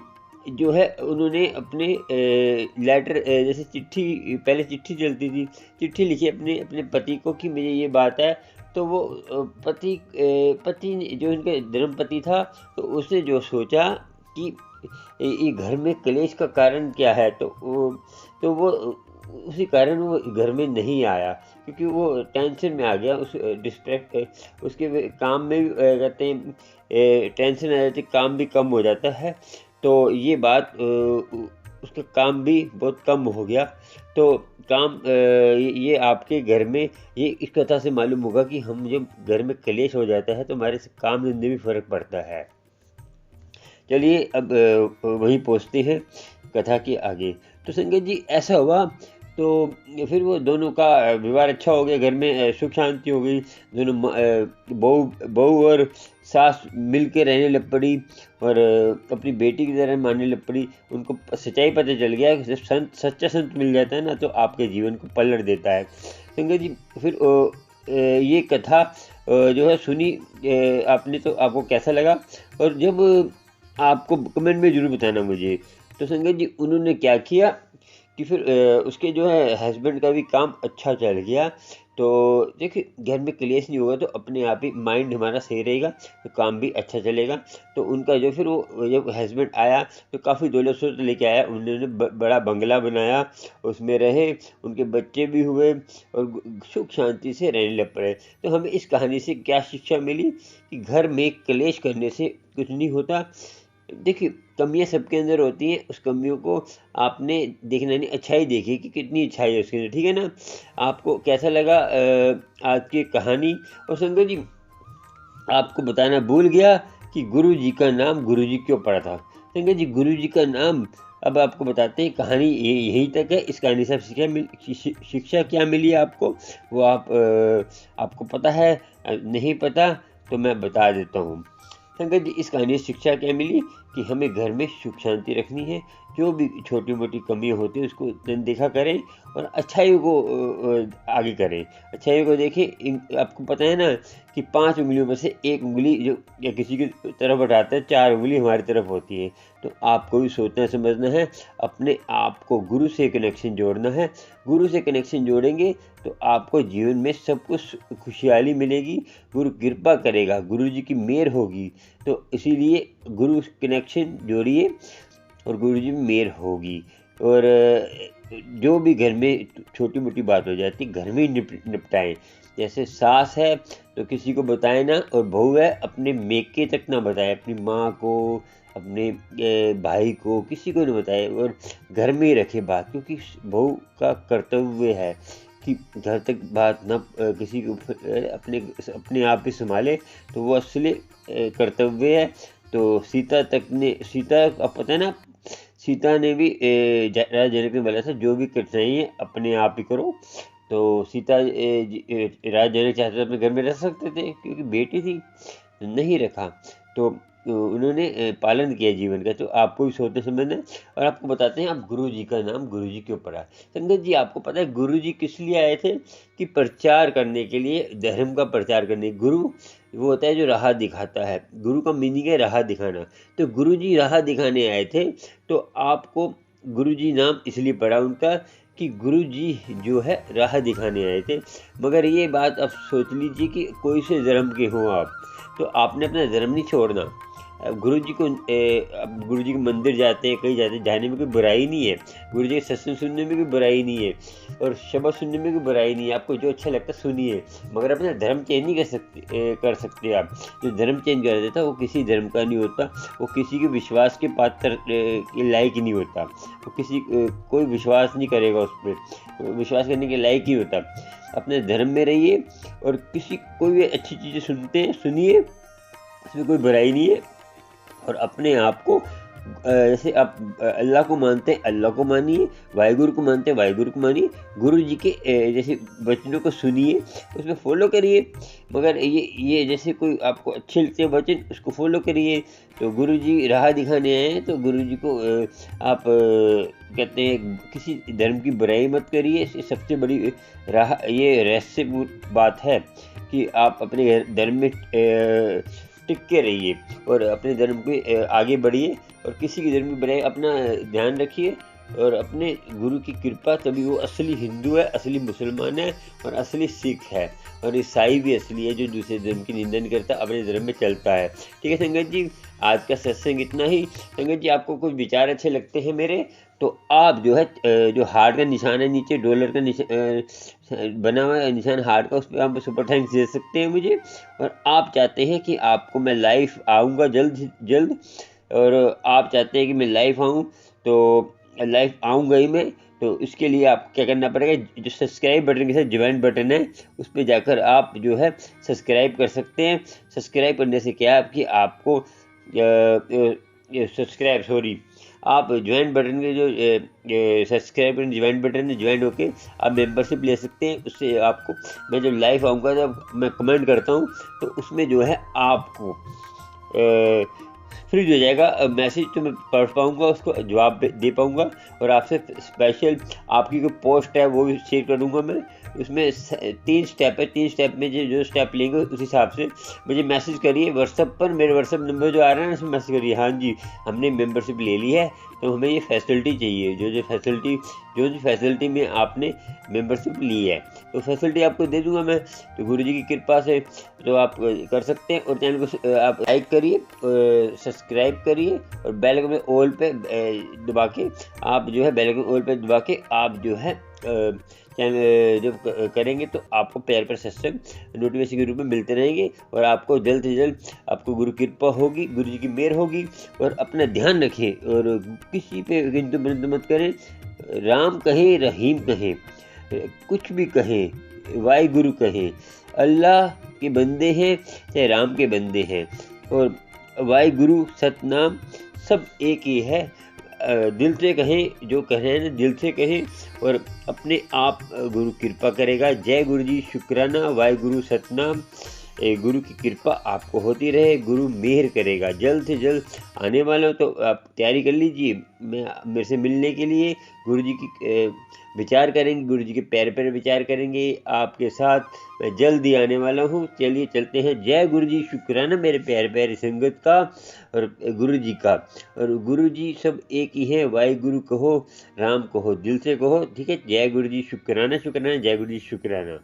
जो है उन्होंने अपने लेटर जैसे चिट्ठी, पहले चिट्ठी चलती थी, चिट्ठी लिखी अपने पति को कि मुझे ये बात है। तो वो पति जो इनका धर्मपति था तो उसने जो सोचा कि ये घर में क्लेश का कारण क्या है, तो वो उसी कारण वो घर में नहीं आया, क्योंकि वो टेंशन में आ गया। उस डिस्ट्रैक्ट उसके काम में भी कहते हैं टेंशन आ जाती, काम भी कम हो जाता है। तो ये बात उसका काम भी बहुत कम हो गया। तो काम ये आपके घर में ये इस कथा से मालूम होगा कि हम जब घर में क्लेश हो जाता है तो हमारे से काम धंधे में फ़र्क पड़ता है। चलिए अब वहीं पहुँचते हैं कथा के आगे। तो संगत जी ऐसा हुआ तो फिर वो दोनों का व्यवहार अच्छा हो गया, घर में सुख शांति हो गई। दोनों बहू और सास मिल के रहने लग पड़ी और अपनी बेटी की तरह मानने लग पड़ी। उनको सच्चाई पता चल गया कि जब सच्चा संत मिल जाता है ना तो आपके जीवन को पलट देता है। संगत जी फिर ये कथा जो है सुनी आपने, तो आपको कैसा लगा? और जब आपको कमेंट में ज़रूर बताना मुझे। तो संगत जी उन्होंने क्या किया कि फिर उसके जो है हस्बैंड का भी काम अच्छा चल गया। तो देखिए घर में क्लेश नहीं होगा तो अपने आप ही माइंड हमारा सही रहेगा तो काम भी अच्छा चलेगा। तो उनका जो फिर वो जब हस्बैंड आया तो काफ़ी दौलत शौलत लेके आया। उन्होंने बड़ा बंगला बनाया, उसमें रहे, उनके बच्चे भी हुए और सुख शांति से रहने लग पड़े। तो हमें इस कहानी से क्या शिक्षा मिली कि घर में क्लेश करने से कुछ नहीं होता। देखिए कमियां सबके अंदर होती हैं, उस कमियों को आपने देखना नहीं, अच्छाई देखिए कि कितनी अच्छाई है उसके अंदर, ठीक है ना। आपको कैसा लगा आज की कहानी? और संगत जी आपको बताना भूल गया कि गुरु जी का नाम गुरु जी क्यों पड़ा था। संगत जी गुरु जी का नाम अब आपको बताते हैं। कहानी यहीं तक है। इस कहानी से शिक्षा क्या मिली आपको वो आपको पता है? नहीं पता तो मैं बता देता हूँ। संगत जी इस कहानी से शिक्षा क्या मिली कि हमें घर में सुख शांति रखनी है। जो भी छोटी मोटी कमियां होती है उसको देखा करें और अच्छाई को आगे करें। अच्छाई को देखें। आपको पता है ना कि 5 उंगलियों में से एक उंगली जो या किसी की तरफ उठाता है, 4 उंगली हमारी तरफ होती है। तो आपको भी सोचना समझना है, अपने आप को गुरु से कनेक्शन जोड़ना है। गुरु से कनेक्शन जोड़ेंगे तो आपको जीवन में सब कुछ खुशहाली मिलेगी, गुरु कृपा करेगा, गुरु जी की मेहर होगी। तो इसीलिए गुरु कनेक्शन जोड़िए और गुरु जी में मेहर होगी। और जो भी घर में छोटी मोटी बात हो जाती घर में ही निपटाएं। जैसे सास है तो किसी को बताए ना, और बहू है अपने मेके तक ना बताए, अपनी माँ को, अपने भाई को, किसी को नहीं बताए और घर में ही रखे बात। क्योंकि बहू का कर्तव्य है कि घर तक बात ना किसी को अपने आप ही संभाले, तो वो असली कर्तव्य है। तो सीता अब पता है ना, सीता ने भी राजा जनक ने बोला था जो भी कठिनाई है अपने आप ही करो। तो सीता राजा जनक चाहते थे अपने घर में रह सकते थे, क्योंकि बेटी थी, नहीं रखा। तो उन्होंने पालन किया जीवन का। तो आपको भी सोचना समझना है। और आपको बताते हैं आप गुरु जी का नाम गुरु जी क्यों पड़ा। संगत जी आपको पता है गुरु जी किस लिए आए थे? कि प्रचार करने के लिए, धर्म का प्रचार करने। गुरु वो होता है जो राह दिखाता है। गुरु का मीनिंग है राह दिखाना। तो गुरु जी राह दिखाने आए थे। तो आपको गुरु जी नाम इसलिए पड़ा उनका कि गुरु जी जो है राह दिखाने आए थे। मगर ये बात आप सोच लीजिए कि कोई से धर्म के हो आप, तो आपने अपना धर्म नहीं छोड़ना। गुरु जी के मंदिर जाते हैं, कहीं जाते हैं, जाने में कोई बुराई नहीं है। गुरु जी के सत्संग सुनने में कोई बुराई नहीं है और शब्द सुनने में कोई बुराई नहीं है। आपको जो अच्छा लगता है सुनिए, मगर अपना धर्म चेंज नहीं कर सकते आप। जो धर्म चेंज कर देता वो किसी धर्म का नहीं होता, वो किसी के विश्वास के पात्र के लायक ही नहीं होता। वो कोई विश्वास नहीं करेगा, उस पर विश्वास करने के लायक ही होता। अपने धर्म में रहिए और कोई भी अच्छी चीज़ें सुनते हैं सुनिए, इसमें कोई बुराई नहीं है। और अपने आप को जैसे आप अल्लाह को मानते हैं अल्लाह को मानिए, वाहिगुरु को मानते हैं वाहिगुरु को मानिए, गुरु जी के जैसे वचनों को सुनिए, उसमें फॉलो करिए। मगर ये जैसे कोई आपको अच्छे लगते हैं वचन, उसको फॉलो करिए। तो गुरु जी राह दिखाने आए हैं, तो गुरु जी को आप कहते हैं किसी धर्म की बुराई मत करिए। इसकी सबसे बड़ी राह ये रहस्यपूर्ण बात है कि आप अपने धर्म में टिक के रहिए और अपने धर्म पे आगे बढ़िए, और किसी की धर्म की बुराई अपना ध्यान रखिए, और अपने गुरु की कृपा, तभी वो असली हिंदू है, असली मुसलमान है, और असली सिख है, और ईसाई भी असली है जो दूसरे धर्म की निंदा नहीं करता, अपने धर्म में चलता है। ठीक है संगत जी, आज का सत्संग इतना ही। संगत जी, आपको कुछ विचार अच्छे लगते हैं मेरे, तो आप जो है जो हार्ट का निशान है नीचे, डॉलर का निशान बना हुआ है, निशान हार्ट का, उस पर आप सुपर थैंक्स दे सकते हैं मुझे। और आप चाहते हैं कि आपको मैं लाइव आऊँगा जल्द जल्द, और आप चाहते हैं कि मैं लाइव आऊँ, तो लाइव आऊँगा ही मैं। तो इसके लिए आप क्या करना पड़ेगा, जो सब्सक्राइब बटन के साथ ज्वाइन बटन है, उस पर जाकर आप जो है सब्सक्राइब कर सकते हैं। सब्सक्राइब करने से क्या है कि आपको आप ज्वाइन बटन के जो सब्सक्राइब बटन ज्वाइन बटन है, ज्वाइन होके आप मेंबरशिप ले सकते हैं। उससे आपको मैं जब लाइव आऊँगा, जब मैं कमेंट करता हूँ, तो उसमें जो है आपको फ्री हो जाएगा मैसेज, तो मैं पढ़ पाऊँगा, उसको जवाब दे पाऊँगा, और आपसे स्पेशल आपकी कोई पोस्ट है वो भी शेयर करूँगा मैं। उसमें 3 स्टेप है, 3 स्टेप में जो स्टेप लेंगे उस हिसाब से मुझे मैसेज करिए व्हाट्सएप पर। मेरे व्हाट्सएप नंबर जो आ रहा है ना, उसमें मैसेज करिए, हाँ जी हमने मेंबरशिप ले ली है, तो हमें ये फैसिलिटी चाहिए, जो फैसिलिटी में आपने मेंबरशिप ली है, तो फैसिलिटी आपको दे दूंगा मैं। तो गुरु जी की कृपा से तो आप कर सकते हैं। और चैनल को आप लाइक करिए, सब्सक्राइब करिए, और बेल आइकन पे ऑल पे दबा के आप जो है बेल आइकन ऑल पे दबा के आप जो है चैनल जब करेंगे, तो आपको प्यार पर सत्संग नोटिफिकेशन के रूप में मिलते रहेंगे, और आपको जल्द से जल्द आपको गुरु कृपा होगी, गुरु जी की मेहर होगी। और अपना ध्यान रखें, और किसी पे किंतु परंतु मत करें। राम कहें, रहीम कहें, कुछ भी कहें, वाहिगुरु कहें, अल्लाह के बंदे हैं चाहे राम के बंदे हैं, और वाहिगुरु सतनाम सब एक ही है। दिल से कहें, जो कह रहे हैं ना दिल से कहें, और अपने आप गुरु कृपा करेगा। जय गुरु जी, शुक्राना, वाहिगुरु सतनाम। गुरु की कृपा आपको होती रहे, गुरु मेहर करेगा। जल्द से जल्द आने वाला हो, तो आप तैयारी कर लीजिए मेरे से मिलने के लिए। गुरु जी की विचार करेंगे, गुरु जी के पैर पर विचार करेंगे आपके साथ। मैं जल्द ही आने वाला हूँ। चलिए चलते हैं। जय गुरु जी, शुक्राना मेरे प्यारे प्यारे संगत का और गुरु जी का। और गुरु जी सब एक ही है, वाहिगुरु कहो, राम कहो, दिल से कहो, ठीक है। जय गुरु जी, शुक्राना शुक्राना, जय गुरु जी, शुक्राना।